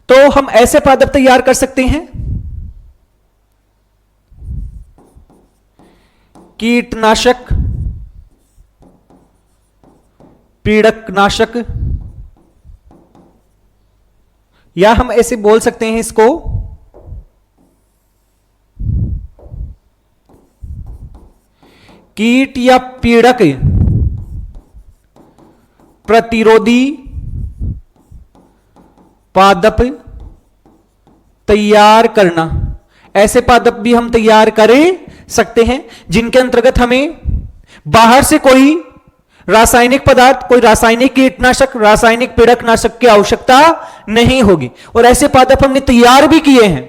तो हम ऐसे पादप तैयार कर सकते हैं। कीटनाशक, पीड़कनाशक, या हम ऐसे बोल सकते हैं इसको कीट या पीड़क प्रतिरोधी पादप तैयार करना। ऐसे पादप भी हम तैयार कर सकते हैं जिनके अंतर्गत हमें बाहर से कोई रासायनिक पदार्थ, कोई रासायनिक कीटनाशक, रासायनिक पीड़कनाशक की आवश्यकता नहीं होगी। और ऐसे पादप हमने तैयार भी किए हैं,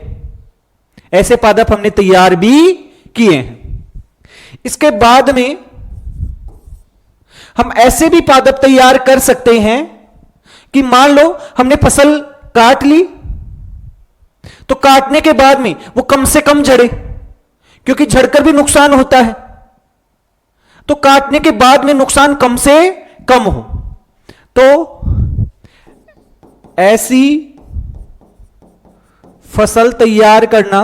ऐसे पादप हमने तैयार भी किए हैं। इसके बाद में हम ऐसे भी पादप तैयार कर सकते हैं कि मान लो हमने फसल काट ली, तो काटने के बाद में वो कम से कम झड़े, क्योंकि झड़कर भी नुकसान होता है। तो काटने के बाद में नुकसान कम से कम हो, तो ऐसी फसल तैयार करना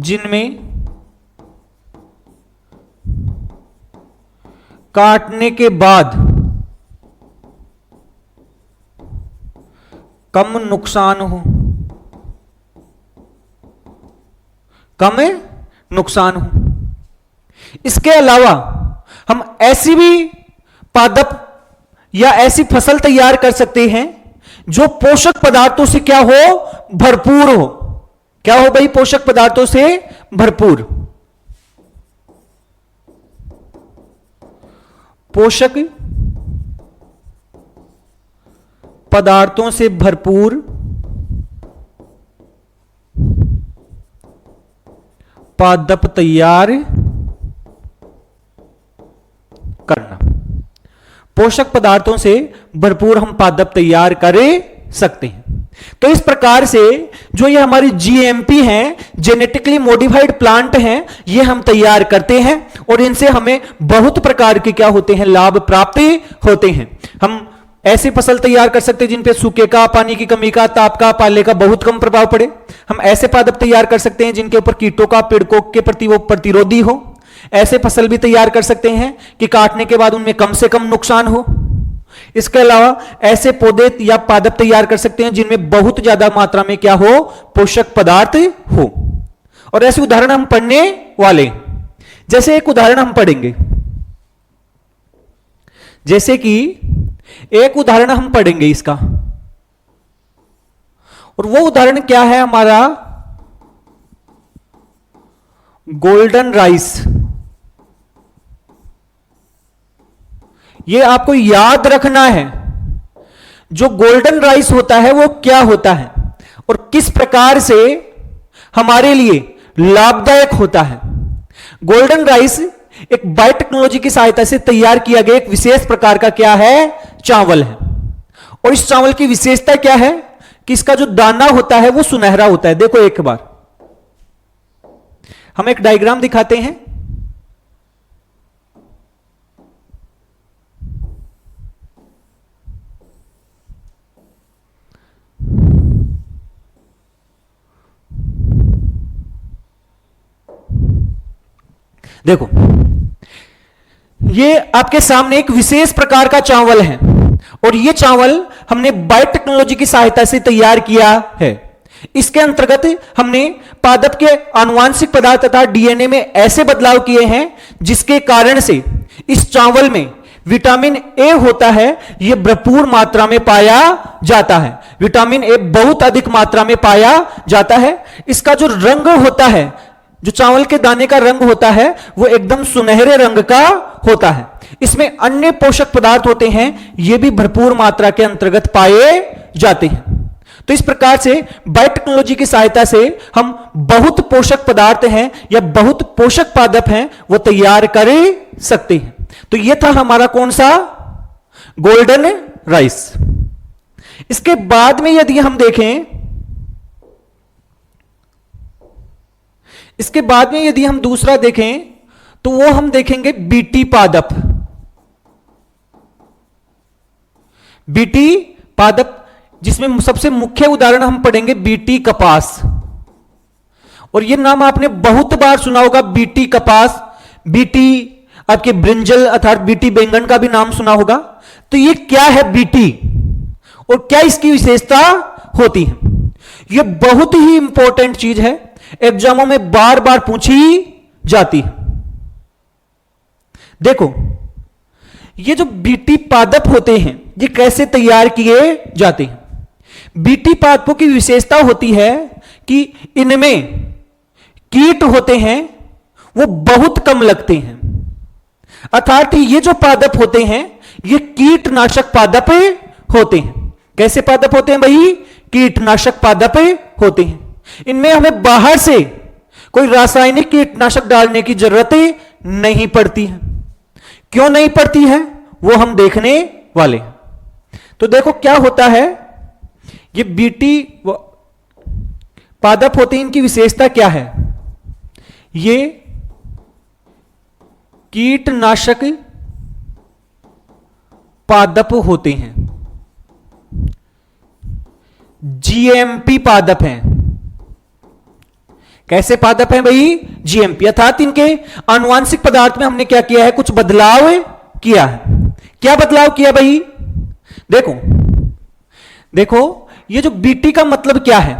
जिनमें काटने के बाद कम नुकसान हो, कम नुकसान हो। इसके अलावा हम ऐसी भी पादप या ऐसी फसल तैयार कर सकते हैं जो पोषक पदार्थों से क्या हो? भरपूर हो। क्या हो भाई? पोषक पदार्थों से भरपूर। पोषक पदार्थों से भरपूर पादप तैयार करना। पोषक पदार्थों से भरपूर हम पादप तैयार कर सकते हैं। तो इस प्रकार से जो ये हमारी जीएमपी हैं, जेनेटिकली मॉडिफाइड प्लांट हैं, ये हम तैयार करते हैं और इनसे हमें बहुत प्रकार के क्या होते हैं? लाभ प्राप्त होते हैं। हम ऐसी फसल तैयार कर सकते हैं जिन पे सूखे का, पानी की कमी का, ताप का, पाले का बहुत कम प्रभाव पड़े। हम ऐसे पादप तैयार कर सकते हैं जिनके ऊपर कीटों का, पीड़कों के प्रति वो प्रतिरोधी हो। ऐसे फसल भी तैयार कर सकते हैं कि काटने के बाद उनमें कम से कम नुकसान हो। इसके अलावा ऐसे पौधे या पादप तैयार कर सकते हैं जिनमें बहुत ज्यादा मात्रा में क्या हो? पोषक पदार्थ हो। और ऐसे उदाहरण हम पढ़ने वाले, जैसे एक उदाहरण हम पढ़ेंगे, जैसे कि एक उदाहरण हम पढ़ेंगे इसका, और वो उदाहरण क्या है हमारा? Golden rice. ये आपको याद रखना है, जो गोल्डन राइस होता है वो क्या होता है और किस प्रकार से हमारे लिए लाभदायक होता है। गोल्डन राइस एक बायोटेक्नोलॉजी की सहायता से तैयार किया गया एक विशेष प्रकार का क्या है? चावल है। और इस चावल की विशेषता क्या है कि इसका जो दाना होता है वो सुनहरा होता है। देखो एक बार हम एक डायग्राम दिखाते हैं। देखो ये आपके सामने एक विशेष प्रकार का चावल है और ये चावल हमने बायोटेक्नोलॉजी की सहायता से तैयार किया है। इसके अंतर्गत हमने पादप के आनुवांशिक पदार्थ तथा डीएनए में ऐसे बदलाव किए हैं जिसके कारण से इस चावल में विटामिन ए होता है, यह भरपूर मात्रा में पाया जाता है। विटामिन ए बहुत अधिक मात्रा में पाया जाता है। इसका जो रंग होता है, जो चावल के दाने का रंग होता है, वो एकदम सुनहरे रंग का होता है। इसमें अन्य पोषक पदार्थ होते हैं, ये भी भरपूर मात्रा के अंतर्गत पाए जाते हैं। तो इस प्रकार से बायोटेक्नोलॉजी की सहायता से हम बहुत पोषक पदार्थ हैं या बहुत पोषक पादप हैं वो तैयार कर सकते हैं। तो यह था हमारा कौन सा, गोल्डन राइस। इसके बाद में यदि हम देखें, इसके बाद में यदि हम दूसरा देखें तो वो हम देखेंगे बीटी पादप। बीटी पादप जिसमें सबसे मुख्य उदाहरण हम पढ़ेंगे बीटी कपास। और ये नाम आपने बहुत बार सुना होगा, बीटी कपास, बीटी आपके ब्रिंजल अर्थात बीटी बैंगन का भी नाम सुना होगा। तो ये क्या है बीटी और क्या इसकी विशेषता होती है? ये बहुत ही इंपॉर्टेंट चीज है, एग्जामों में बार बार पूछी जाती है। देखो ये जो बीटी पादप होते हैं ये कैसे तैयार किए जाते हैं? बीटी पादपों की विशेषता होती है कि इनमें कीट होते हैं वो बहुत कम लगते हैं, अर्थात ये जो पादप होते हैं ये कीटनाशक पादप होते हैं। कैसे पादप होते हैं भाई? कीटनाशक पादप होते हैं। इनमें हमें बाहर से कोई रासायनिक कीटनाशक डालने की जरूरत नहीं पड़ती है। क्यों नहीं पड़ती है वो हम देखने वाले हैं। तो देखो क्या होता है, ये बीटी पादप होते हैं, इनकी विशेषता क्या है? ये कीटनाशक पादप होते हैं, जीएमपी पादप हैं। कैसे पादप हैं भाई? जीएमपी, अर्थात इनके आनुवांशिक पदार्थ में हमने क्या किया है, कुछ बदलाव किया है। क्या बदलाव किया भाई? देखो देखो ये जो बीटी का मतलब क्या है?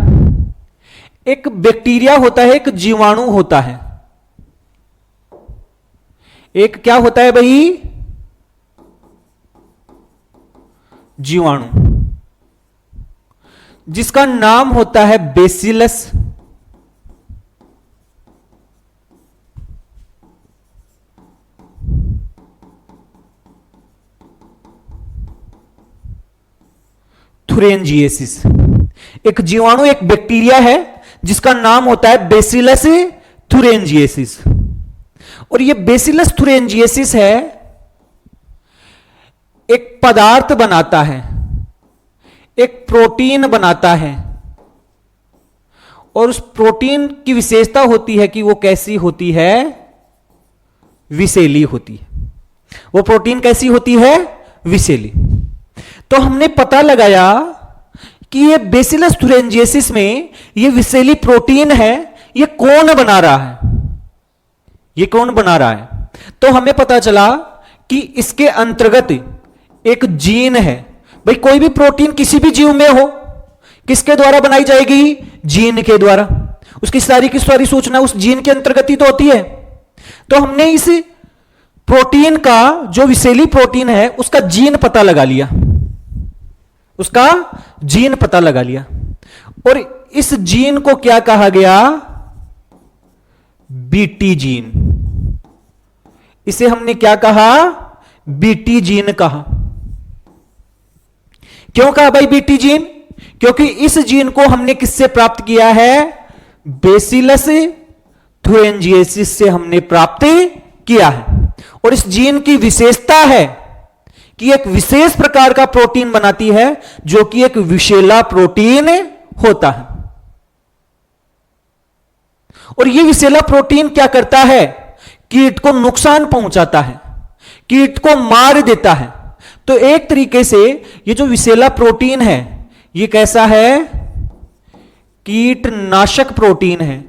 एक बैक्टीरिया होता है, एक जीवाणु होता है। एक क्या होता है भाई? जीवाणु, जिसका नाम होता है बेसिलस थुरेंजिएसिस। एक जीवाणु, एक बैक्टीरिया है जिसका नाम होता है बेसिलस थुरेंजिएसिस। और ये बेसिलस थुरेंजिएसिस है, एक पदार्थ बनाता है, एक प्रोटीन बनाता है। और उस प्रोटीन की विशेषता होती है कि वो कैसी होती है? विषैली होती है। वो प्रोटीन कैसी होती है? विषैली। तो हमने पता लगाया कि ये बेसिलस थुरेंजिएसिस में ये विषैली प्रोटीन है, ये कौन बना रहा है? ये कौन बना रहा है? तो हमें पता चला कि इसके अंतर्गत एक जीन है। भाई कोई भी प्रोटीन किसी भी जीव में हो, किसके द्वारा बनाई जाएगी? जीन के द्वारा। उसकी सारी की सारी सूचना उस जीन के अंतर्गत ही तो होती है। तो हमने इस प्रोटीन का, जो विषैली प्रोटीन है, उसका जीन पता लगा लिया, उसका जीन पता लगा लिया। और इस जीन को क्या कहा गया? BT gene. इसे हमने क्या कहा? बीटी जीन कहा। क्यों कहा भाई बीटी जीन? क्योंकि इस जीन को हमने किससे प्राप्त किया है? बेसिलस थुरेंजिएसिस से हमने प्राप्त किया है। और इस जीन की विशेषता है कि एक विशेष प्रकार का प्रोटीन बनाती है जो कि एक विषैला प्रोटीन होता है। और यह विषैला प्रोटीन क्या करता है? कीट को नुकसान पहुंचाता है, कीट को मार देता है। तो एक तरीके से ये जो विषैला प्रोटीन है ये कैसा है? कीटनाशक प्रोटीन है।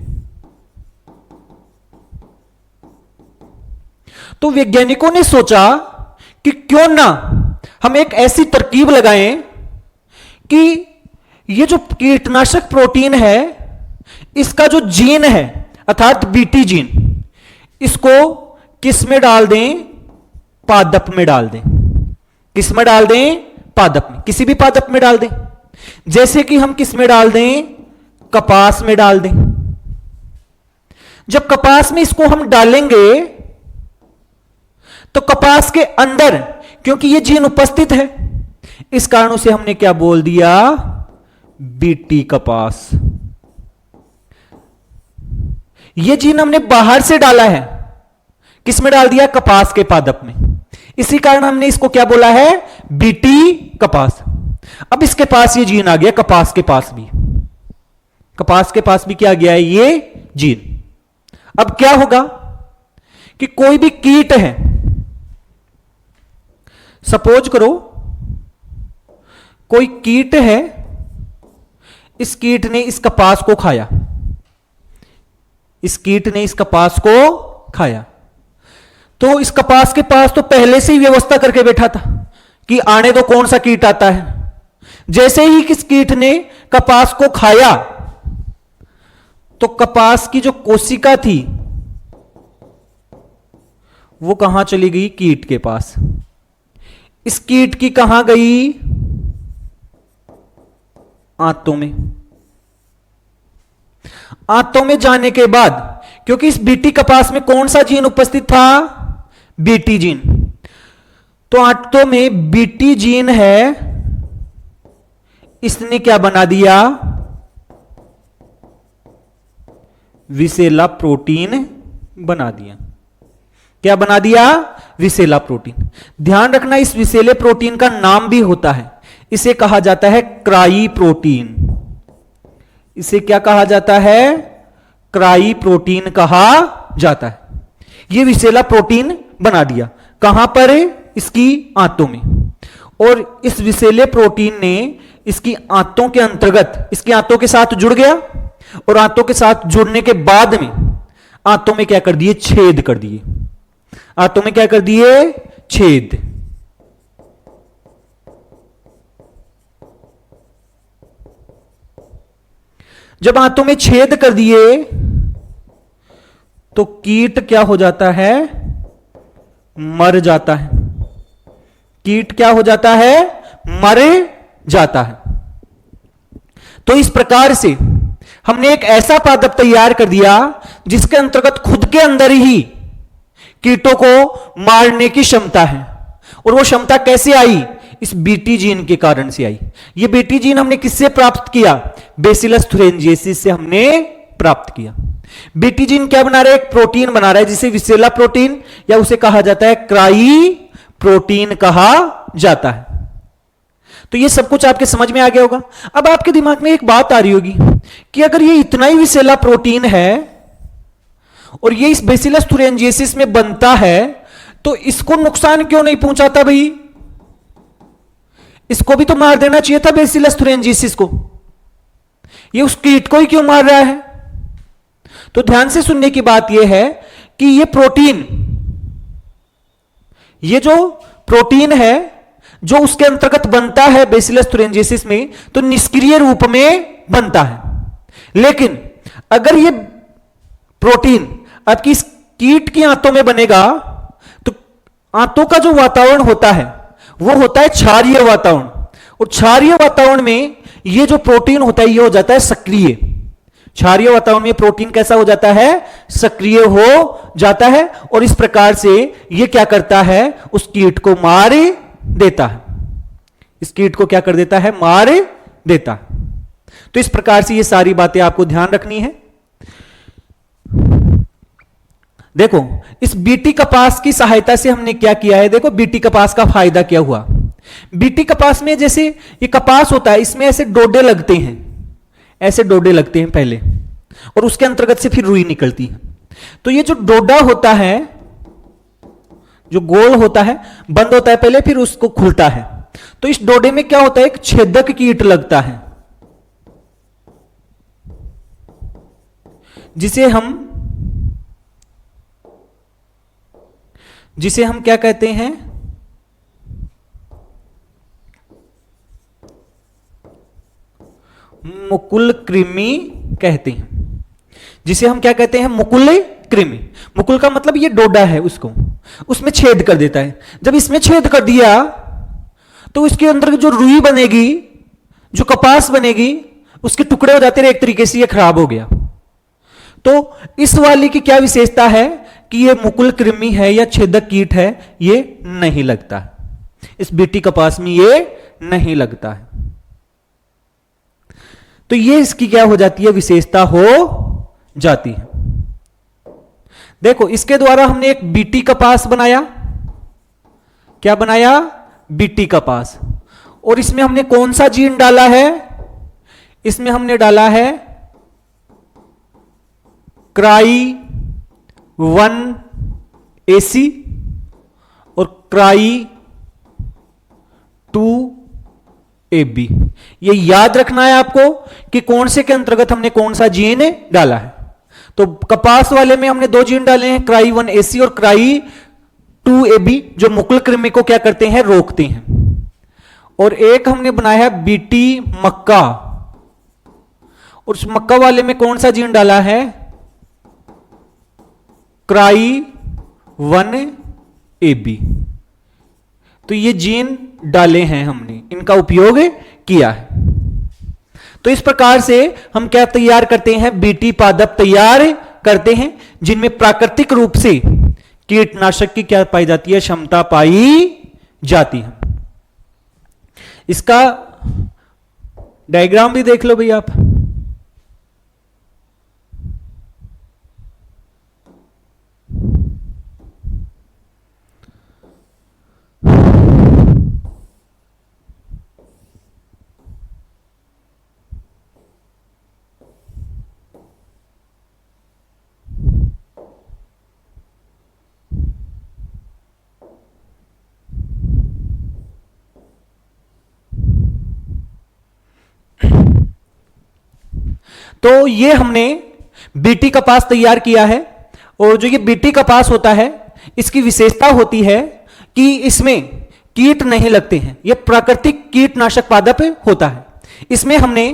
तो वैज्ञानिकों ने सोचा कि क्यों ना हम एक ऐसी तरकीब लगाएं कि ये जो कीटनाशक प्रोटीन है इसका जो जीन है अर्थात बीटी जीन, इसको किस में डाल दें? पादप में डाल दें। किस में डाल दें? पादप में, किसी भी पादप में डाल दें। जैसे कि हम किस में डाल दें? कपास में डाल दें। जब कपास में इसको हम डालेंगे तो कपास के अंदर क्योंकि ये जीन उपस्थित है, इस कारणों से हमने क्या बोल दिया? बीटी कपास। ये जीन हमने बाहर से डाला है, किस में डाल दिया? कपास के पादप में। इसी कारण हमने इसको क्या बोला है? बीटी कपास। अब इसके पास ये जीन आ गया, कपास के पास भी, कपास के पास भी क्या आ गया है? ये जीन। अब क्या होगा कि कोई भी कीट है, सपोज करो कोई कीट है, इस कीट ने इस कपास को खाया, इस कीट ने इस कपास को खाया, तो इस कपास के पास तो पहले से ही व्यवस्था करके बैठा था कि आने दो कौन सा कीट आता है। जैसे ही किस कीट ने कपास को खाया तो कपास की जो कोशिका थी वो कहां चली गई? कीट के पास। इस कीट की कहां गई? आंतों में। आंतों में जाने के बाद क्योंकि इस बीटी कपास में कौन सा जीन उपस्थित था? BT gene. तो आंतों में बीटी जीन है, इसने क्या बना दिया? विषैला प्रोटीन बना दिया। क्या बना दिया? विषैला प्रोटीन। ध्यान रखना इस विषैले प्रोटीन का नाम भी होता है, इसे कहा जाता है क्राई प्रोटीन। इसे क्या कहा जाता है? क्राई प्रोटीन कहा जाता है। यह विषैला प्रोटीन बना दिया कहां पर? इसकी आंतों में। और इस विषैले प्रोटीन ने इसकी आंतों के अंतर्गत, इसकी आंतों के साथ जुड़ गया और आंतों के साथ जुड़ने के बाद में आंतों में क्या कर दिए? छेद कर दिए। आंतों में क्या कर दिए? छेद। जब आंतों में छेद कर दिए तो कीट क्या हो जाता है? मर जाता है। कीट क्या हो जाता है? मर जाता है। तो इस प्रकार से हमने एक ऐसा पादप तैयार कर दिया जिसके अंतर्गत खुद के अंदर ही कीटों को मारने की क्षमता है। और वो क्षमता कैसे आई? इस बीटी जीन के कारण से आई। ये बीटी जीन हमने किससे प्राप्त किया? बेसिलस थुरिंजिएसिस से हमने प्राप्त किया। बीटी जीन क्या बना रहा है? एक प्रोटीन बना रहा है जिसे विषैला प्रोटीन या उसे कहा जाता है क्राई प्रोटीन कहा जाता है। तो ये सब कुछ आपके समझ में आ गया होगा। अब आपके दिमाग में एक बात आ रही होगी कि अगर ये इतना ही विषैला प्रोटीन है और ये इस बेसिलस थुरिंजिएसिस में बनता है तो इसको नुकसान क्यों नहीं पहुंचाता? भाई इसको भी तो मार देना चाहिए था बेसिलस थुरिंजिएसिस को, ये उस कीट को ही क्यों मार रहा है? तो ध्यान से सुनने की बात यह है कि ये प्रोटीन, ये जो प्रोटीन है जो उसके अंतर्गत बनता है बेसिलस थुरिंजिएसिस में, तो निष्क्रिय रूप में बनता है। लेकिन अगर ये प्रोटीन आपकी इस कीट की आंतों में बनेगा तो आंतों का जो वातावरण होता है वो होता है क्षारीय वातावरण। और क्षारीय वातावरण में ये जो प्रोटीन होता है ये हो जाता है सक्रिय। क्षारीय वातावरण में प्रोटीन कैसा हो जाता है? सक्रिय हो जाता है। और इस प्रकार से ये क्या करता है? उस कीट को मार देता है। इस कीट को क्या कर देता है? मार देता है। तो इस प्रकार से ये सारी बातें आपको ध्यान रखनी है। देखो इस बीटी कपास की सहायता से हमने क्या किया है, देखो बीटी कपास का फायदा क्या हुआ। बीटी कपास में जैसे ये कपास होता है, इसमें ऐसे डोडे लगते हैं, ऐसे डोडे लगते हैं पहले, और उसके अंतर्गत से फिर रुई निकलती है। तो ये जो डोडा होता है, जो गोल होता है, बंद होता है पहले, फिर उसको खुलता है। तो इस डोडे में क्या होता है, एक छेदक कीट लगता है, जिसे हम क्या कहते हैं, मुकुल कृमि कहते हैं, जिसे हम क्या कहते हैं, मुकुल कृमि। मुकुल का मतलब ये डोडा है, उसको उसमें छेद कर देता है। जब इसमें छेद कर दिया तो इसके अंदर जो रुई बनेगी, जो कपास बनेगी, उसके टुकड़े हो जाते रहे, एक तरीके से ये खराब हो गया। तो इस वाली की क्या विशेषता है कि ये मुकुल कृमि है या छेदक कीट है, ये नहीं लगता। इस बीटी कपास में ये नहीं लगता है। तो ये इसकी क्या हो जाती है, विशेषता हो जाती है। देखो इसके द्वारा हमने एक बीटी कपास बनाया, क्या बनाया, बीटी कपास। और इसमें हमने कौन सा जीन डाला है, इसमें हमने डाला है क्राई 1AC और क्राई 2AB। ये याद रखना है आपको कि कौन से के अंतर्गत हमने कौन सा जीन डाला है। तो कपास वाले में हमने दो जीन डाले हैं, क्राई 1AC और क्राई 2AB, जो मुकुल कृमि को क्या करते हैं, रोकते हैं। और एक हमने बनाया है बीटी मक्का, और उस मक्का वाले में कौन सा जीन डाला है, क्राई 1AB। तो ये जीन डाले हैं हमने, इनका उपयोग किया है। तो इस प्रकार से हम क्या तैयार करते हैं, बीटी पादप तैयार करते हैं, जिनमें प्राकृतिक रूप से कीटनाशक की क्या पाई जाती है, क्षमता पाई जाती है। इसका डायग्राम भी देख लो भैया आप। तो ये हमने बीटी कपास तैयार किया है। और जो ये बीटी कपास होता है, इसकी विशेषता होती है कि इसमें कीट नहीं लगते हैं, ये प्राकृतिक कीटनाशक पादप होता है। इसमें हमने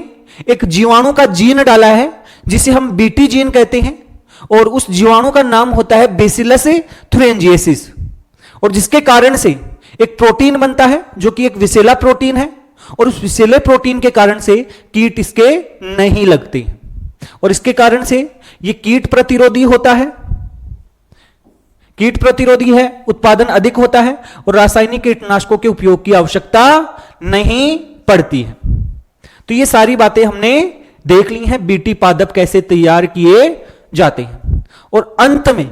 एक जीवाणु का जीन डाला है, जिसे हम बीटी जीन कहते हैं, और उस जीवाणु का नाम होता है बेसिलस थुरिंजिएसिस। और जिसके कारण से एक प्रोटीन बनता है, जो कि एक विषैला प्रोटीन है, और उस विषैले प्रोटीन के कारण से कीट इसके नहीं लगते, और इसके कारण से ये कीट प्रतिरोधी होता है, कीट प्रतिरोधी है, उत्पादन अधिक होता है, और रासायनिक कीटनाशकों के उपयोग की आवश्यकता नहीं पड़ती है। तो ये सारी बातें हमने देख ली हैं, बीटी पादप कैसे तैयार किए जाते हैं। और अंत में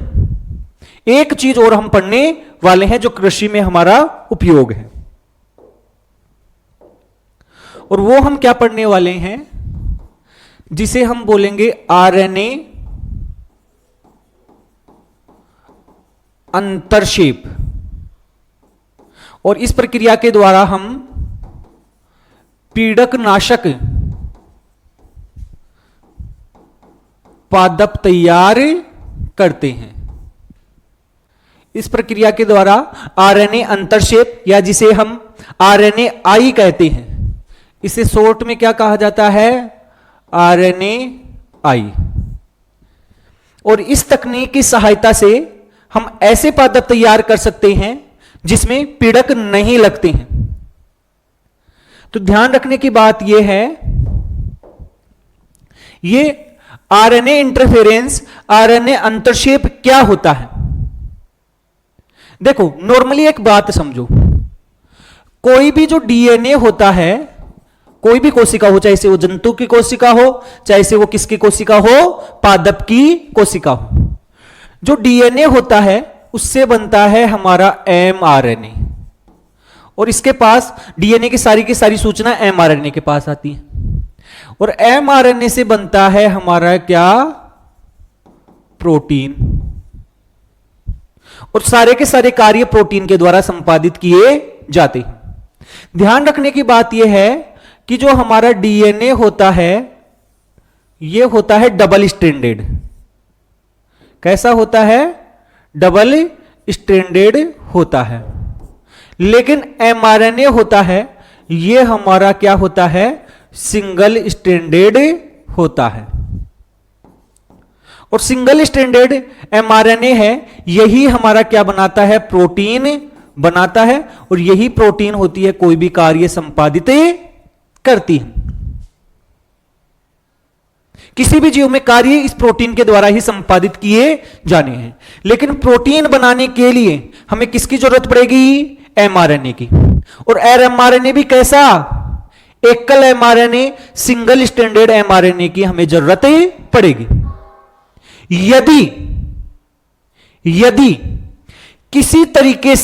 एक चीज और हम पढ़ने वाले हैं, जो कृषि में हमारा उपयोग है। और वो हम क्या पढ़ने वाले हैं, जिसे हम बोलेंगे आरएनए अंतरक्षेप। और इस प्रक्रिया के द्वारा हम पीड़कनाशक पादप तैयार करते हैं। इस प्रक्रिया के द्वारा आरएनए अंतरक्षेप, या जिसे हम आरएनए आई कहते हैं, इसे शॉर्ट में क्या कहा जाता है, आरएनए आई। और इस तकनीक की सहायता से हम ऐसे पादप तैयार कर सकते हैं जिसमें पीड़क नहीं लगते हैं। तो ध्यान रखने की बात यह है, ये आरएनए इंटरफेरेंस, आरएनए अंतरक्षेप क्या होता है। देखो नॉर्मली एक बात समझो, कोई भी जो डीएनए होता है, कोई भी कोशिका हो, चाहे से वो जंतु की कोशिका हो, चाहे से वो किसकी कोशिका हो, पादप की कोशिका हो, जो डीएनए होता है उससे बनता है हमारा एमआरएनए, और इसके पास डीएनए की सारी सूचना एमआरएनए के पास आती है, और एमआरएनए से बनता है हमारा क्या, प्रोटीन, और सारे के सारे कार्य प्रोटीन के द्वारा संपादित किए जाते हैं। ध्यान रखने की बात यह है कि जो हमारा डीएनए होता है यह होता है डबल स्ट्रैंडेड। कैसा होता है, डबल स्ट्रैंडेड होता है। लेकिन एमआरएनए होता है यह हमारा क्या होता है, सिंगल स्ट्रैंडेड होता है। और सिंगल स्ट्रैंडेड एमआरएनए है, यही हमारा क्या बनाता है, प्रोटीन बनाता है, और यही प्रोटीन होती है कोई भी कार्य संपादित करती है। किसी भी जीव में कार्य इस प्रोटीन के द्वारा ही संपादित किए जाने हैं। लेकिन प्रोटीन बनाने के लिए हमें किसकी जरूरत पड़ेगी, एमआरएनए की। और एमआरएनए भी कैसा, एकल एमआरएनए, सिंगल स्ट्रैंडेड एमआरएनए की हमें जरूरत पड़ेगी। यदि किसी तरीके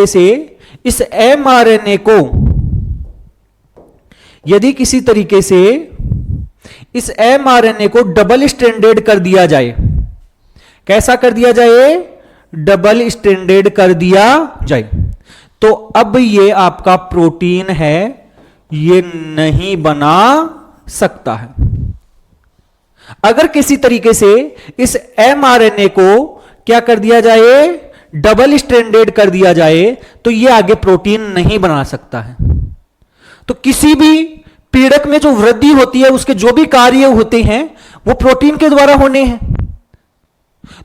से इस एमआरएनए को, यदि किसी तरीके से इस एमआरएनए को डबल स्ट्रैंडेड कर दिया जाए, कैसा कर दिया जाए, डबल स्ट्रैंडेड कर दिया जाए, तो अब ये आपका प्रोटीन है, ये नहीं बना सकता है। अगर किसी तरीके से इस एमआरएनए को क्या कर दिया जाए, डबल स्ट्रैंडेड कर दिया जाए, तो ये आगे प्रोटीन नहीं बना सकता है। तो किसी भी पीड़क में जो वृद्धि होती है, उसके जो भी कार्य होते हैं वो प्रोटीन के द्वारा होने हैं।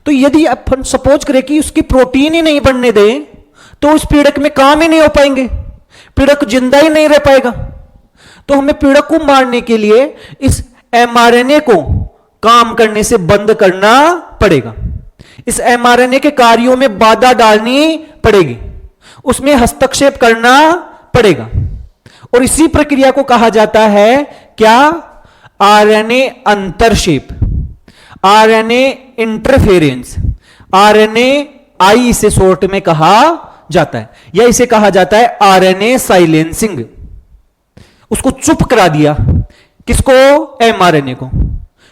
तो यदि अपन सपोज करें कि उसकी प्रोटीन ही नहीं बनने दें, तो उस पीड़क में काम ही नहीं हो पाएंगे, पीड़क जिंदा ही नहीं रह पाएगा। तो हमें पीड़क को मारने के लिए इस एमआरएनए को काम करने से बंद करना पड़ेगा। इस एमआरएनए के कार्यों में बाधा डालनी पड़ेगी, उसमें हस्तक्षेप करना पड़ेगा, और इसी प्रक्रिया को कहा जाता है क्या, आरएनए अंतरक्षेप, आरएनए इंटरफेरेंस, आरएनए आई इसे शॉर्ट में कहा जाता है, या इसे कहा जाता है आरएनए साइलेंसिंग। उसको चुप करा दिया, किसको, एमआरएनए को।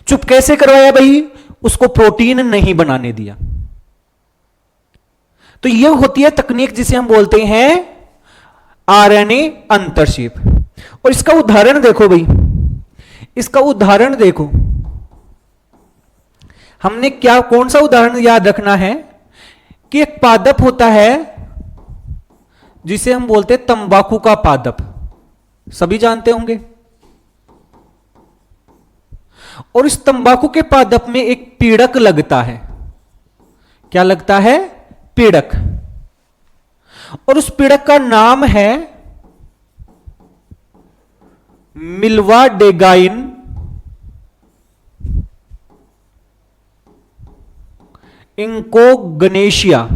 चुप कैसे करवाया भाई, उसको प्रोटीन नहीं बनाने दिया। तो यह होती है तकनीक जिसे हम बोलते हैं आरएनए अंतरक्षेप। और इसका उदाहरण देखो भाई, इसका उदाहरण देखो, हमने क्या, कौन सा उदाहरण याद रखना है कि एक पादप होता है जिसे हम बोलते हैं तंबाकू का पादप, सभी जानते होंगे। और इस तंबाकू के पादप में एक पीड़क लगता है, क्या लगता है, पीड़क, और उस पीड़क का नाम है मिल्वाडेगाइन इंकोग्नेशिया,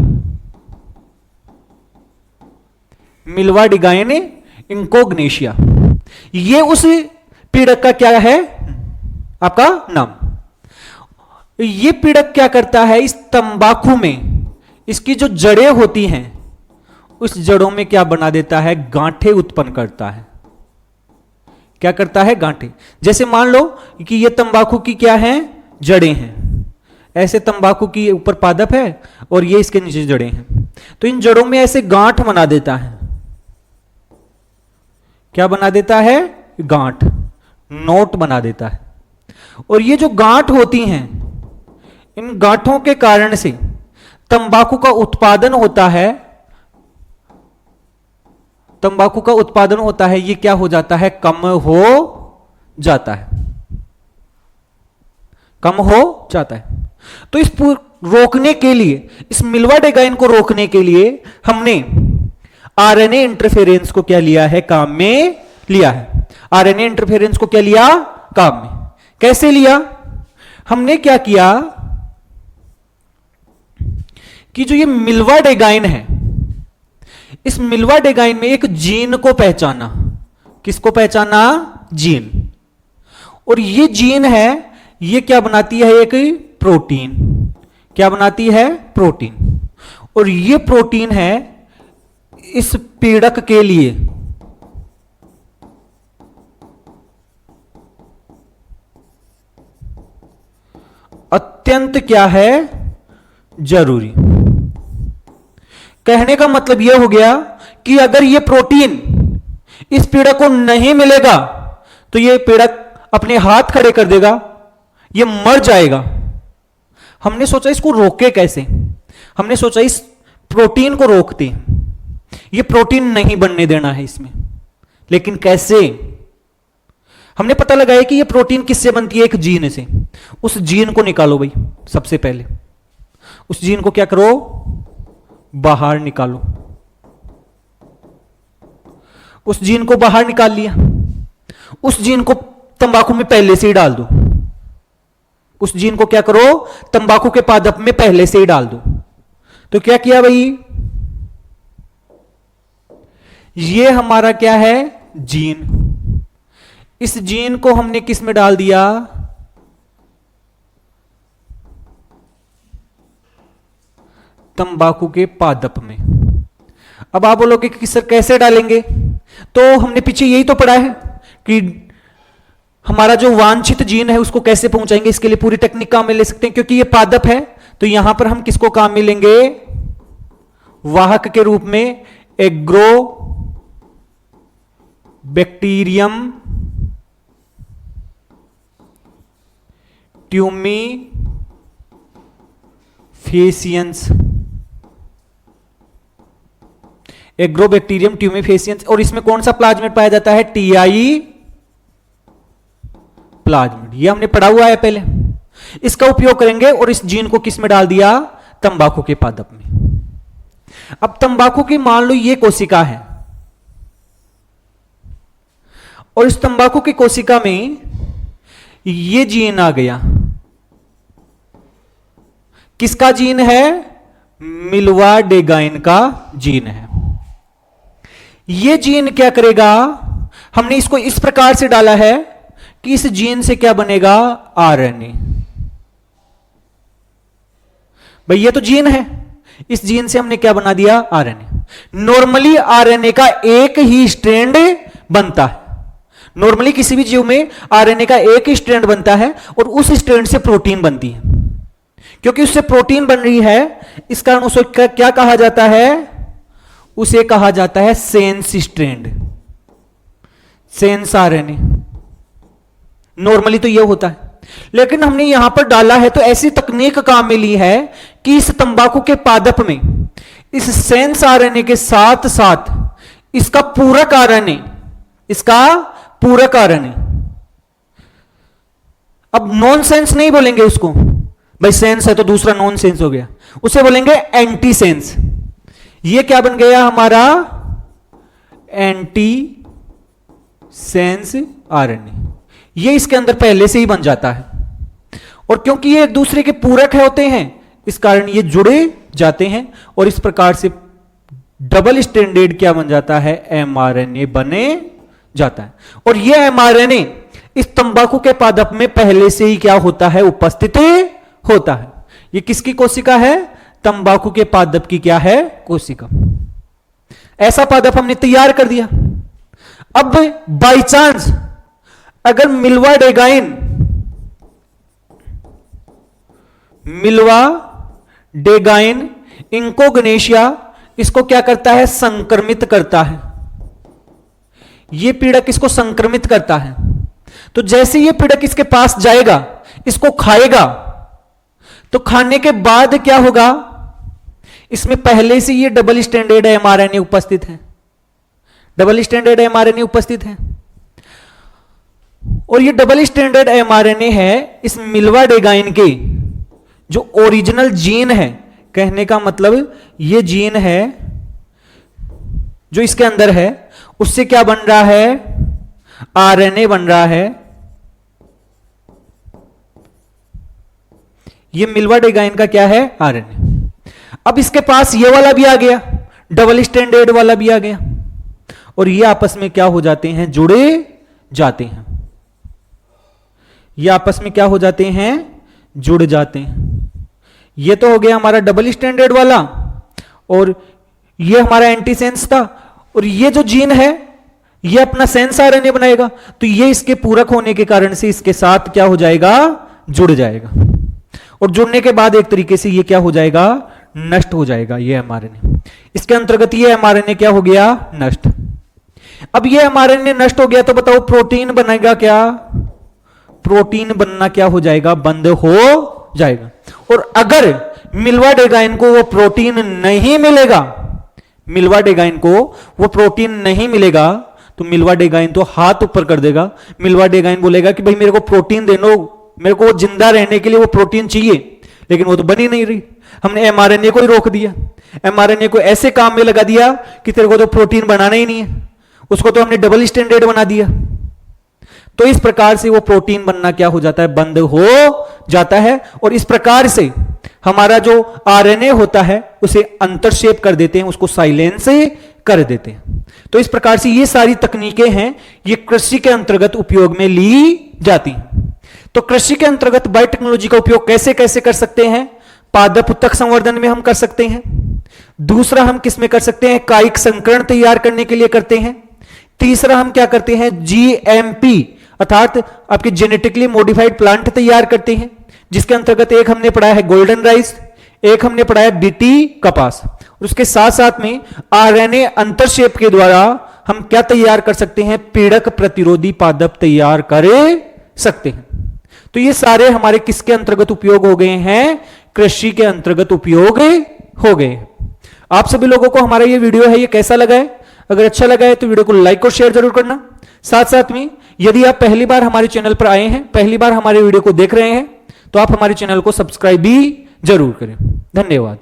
मिल्वाडेगाइन इंकोग्नेशिया, ये उस पीड़क का क्या है, आपका नाम। ये पीड़क क्या करता है, इस तंबाकू में इसकी जो जड़ें होती हैं, उस जड़ों में क्या बना देता है, गांठें उत्पन्न करता है। क्या करता है, गांठें। जैसे मान लो कि ये तंबाकू की क्या है, जड़ें हैं, ऐसे तंबाकू की ऊपर पादप है और ये इसके नीचे जड़ें हैं, तो इन जड़ों में ऐसे गांठ बना देता है। क्या बना देता है, गांठ, नोट बना देता है। और ये जो गांठ होती हैं, इन गांठों के कारण से तंबाकू का उत्पादन होता है, तंबाकू का उत्पादन होता है, ये क्या हो जाता है, कम हो जाता है, कम हो जाता है। तो इस रोकने के लिए, इस मिल्वाडेगाइन को रोकने के लिए हमने आरएनए इंटरफेरेंस को क्या लिया है, काम में लिया है। आरएनए इंटरफेरेंस को क्या लिया, काम में। कैसे लिया, हमने क्या किया कि जो ये मिल्वाडेगाइन है, इस मिल्वाडेगाइन में एक जीन को पहचाना। किसको पहचाना, जीन। और ये जीन है, ये क्या बनाती है? एक प्रोटीन। क्या बनाती है? प्रोटीन। और ये प्रोटीन है इस पीड़क के लिए अत्यंत क्या है? जरूरी। कहने का मतलब यह हो गया कि अगर यह प्रोटीन इस पीड़क को नहीं मिलेगा तो यह पीड़क अपने हाथ खड़े कर देगा, यह मर जाएगा। हमने सोचा इसको रोके कैसे? हमने सोचा इस प्रोटीन को रोकते, यह प्रोटीन नहीं बनने देना है इसमें। लेकिन कैसे? हमने पता लगाया कि यह प्रोटीन किससे बनती है? एक जीन से। उस जीन को निकालो भाई। सबसे पहले उस जीन को क्या करो? बाहर निकालो। उस जीन को बाहर निकाल लिया। उस जीन को तंबाकू में पहले से ही डाल दो। उस जीन को क्या करो? तंबाकू के पादप में पहले से ही डाल दो। तो क्या किया भाई? ये हमारा क्या है? जीन। इस जीन को हमने किस में डाल दिया? तंबाकू के पादप में। अब आप बोलोगे कि सर कैसे डालेंगे? तो हमने पीछे यही तो पढ़ा है कि हमारा जो वांछित जीन है उसको कैसे पहुंचाएंगे। इसके लिए पूरी टेक्निक काम में ले सकते हैं, क्योंकि ये पादप है तो यहां पर हम किसको काम में लेंगे? वाहक के रूप में agro bacterium tumefaciens. Agrobacterium tumefaciens. और इसमें कौन सा प्लाज्मिड पाया जाता है? TI plasmid. ये हमने पढ़ा हुआ है पहले। इसका उपयोग करेंगे और इस जीन को किस में डाल दिया? तंबाकू के पादप में। अब तंबाकू की मान लो ये कोशिका है और इस तंबाकू की कोशिका में ये जीन आ गया। किसका जीन है? मिल्वा-डेगाइन का जीन है। ये जीन क्या करेगा? हमने इसको इस प्रकार से डाला है कि इस जीन से क्या बनेगा? आरएनए। भाई ये तो जीन है, इस जीन से हमने क्या बना दिया? आरएनए। नॉर्मली आरएनए का एक ही स्ट्रैंड बनता है। नॉर्मली किसी भी जीव में आरएनए का एक ही स्ट्रैंड बनता है और उस स्ट्रैंड से प्रोटीन बनती है। क्योंकि उससे प्रोटीन बन रही है, इस कारण उसे क्या कहा जाता है? उसे कहा जाता है sense strand, sense RNA. Normally तो यह होता है, लेकिन हमने यहां पर डाला है तो ऐसी तकनीक काम में ली है कि इस तंबाकू के पादप में इस सेंस आरएनए के साथ साथ इसका पूरक आरएनए, इसका पूरक आरएनए। अब नॉन सेंस नहीं बोलेंगे उसको, भाई सेंस है तो दूसरा नॉन सेंस हो गया, उसे बोलेंगे एंटी सेंस। ये क्या बन गया हमारा? Anti sense RNA. ये इसके अंदर पहले से ही बन जाता है और क्योंकि ये एक दूसरे के पूरक होते हैं इस कारण ये जुड़े जाते हैं और इस प्रकार से डबल स्ट्रैंडेड क्या बन जाता है? एमआरएनए बने जाता है। और ये एमआरएनए इस तंबाकू के पादप में पहले से ही क्या होता है? उपस्थित होता है। ये किसकी कोशिका है? तंबाकू के पादप की क्या है? कोशिका। ऐसा पादप हमने तैयार कर दिया। अब बाई चांस अगर मिल्वा-डेगाइन, मिल्वा-डेगाइन इंकोगनेशिया इसको क्या करता है? संक्रमित करता है। यह पीड़क इसको संक्रमित करता है। तो जैसे यह पीड़क इसके पास जाएगा, इसको खाएगा, तो खाने के बाद क्या होगा? इसमें पहले से ये डबल स्ट्रैंडेड एमआरएनए उपस्थित है, डबल स्ट्रैंडेड एमआरएनए उपस्थित है। और ये डबल स्ट्रैंडेड एमआरएनए है इस मिल्वा-डेगाइन के जो ओरिजिनल जीन है। कहने का मतलब ये जीन है जो इसके अंदर है, उससे क्या बन रहा है? आरएनए बन रहा है। ये मिल्वा-डेगाइन का क्या है? आरएनए। अब इसके पास ये वाला भी आ गया, डबल स्ट्रैंडेड वाला भी आ गया और ये आपस में क्या हो जाते हैं? जुड़े जाते हैं। ये आपस में क्या हो जाते हैं, जुड़ जाते हैं। ये तो हो गया हमारा डबल स्टैंडर्ड वाला, और ये हमारा एंटीसेंस था, और ये जो जीन है ये अपना सेंस आरएनए बनाएगा, तो ये इसके पूरक होने के कारण से इसके साथ क्या हो जाएगा, जुड़ जाएगा, और जुड़ने के बाद एक तरीके से ये क्या हो जाएगा, नष्ट हो जाएगा ये एमआरएनए। इसके अंतर्गत ये एमआरएनए क्या हो गया, नष्ट। अब ये एमआरएनए नष्ट हो गया तो बताओ प्रोटीन बनेगा क्या, प्रोटीन बनना क्या हो जाएगा, बंद हो जाएगा। और अगर मिल्वाडेगाइन को वो प्रोटीन नहीं मिलेगा, मिल्वाडेगाइन को वो प्रोटीन नहीं मिलेगा, तो मिल्वाडेगाइन तो हाथ ऊपर कर देगा। मिल्वाडेगाइन बोलेगा कि भाई मेरे को प्रोटीन दे दो, मेरे को जिंदा रहने के लिए वो प्रोटीन चाहिए, लेकिन वो तो बन ही नहीं रही। हमने एमआरएनए को ही रोक दिया, एमआरएनए को ऐसे काम में लगा दिया कि तेरे को तो प्रोटीन बनाना ही नहीं है, उसको तो हमने डबल स्टैंडर्ड बना दिया। तो इस प्रकार से वो प्रोटीन बनना क्या हो जाता है, बंद हो जाता है, और इस प्रकार से हमारा जो आरएनए होता है उसे अंतरक्षेप कर देते हैं, उसको साइलेंस कर देते हैं। तो इस प्रकार से ये सारी तकनीकें हैं, ये कृषि के अंतर्गत उपयोग में ली जाती हैं। तो कृषि के अंतर्गत बायोटेक्नोलॉजी का उपयोग कैसे कैसे कर सकते हैं, पादप उत्तक संवर्धन में हम कर सकते हैं। दूसरा हम किस में कर सकते हैं, कायिक संकरण तैयार करने के लिए करते हैं। तीसरा हम क्या करते हैं, जीएमपी अर्थात आपके जेनेटिकली मॉडिफाइड प्लांट तैयार करते हैं, जिसके अंतर्गत एक हमने पढ़ा है गोल्डन राइस, एक हमने पढ़ा है बीटी कपास, और उसके साथ साथ में आरएनए अंतरक्षेप के द्वारा हम क्या तैयार कर सकते हैं, पीड़क प्रतिरोधी पादप तैयार कर सकते हैं। तो ये सारे हमारे किसके अंतर्गत उपयोग हो गए हैं, कृषि के अंतर्गत उपयोग हो गए। आप सभी लोगों को हमारा ये वीडियो है ये कैसा लगा है, अगर अच्छा लगा है तो वीडियो को लाइक और शेयर जरूर करना। साथ साथ में यदि आप पहली बार हमारे चैनल पर आए हैं, पहली बार हमारे वीडियो को देख रहे हैं, तो आप हमारे चैनल को सब्सक्राइब भी जरूर करें। धन्यवाद।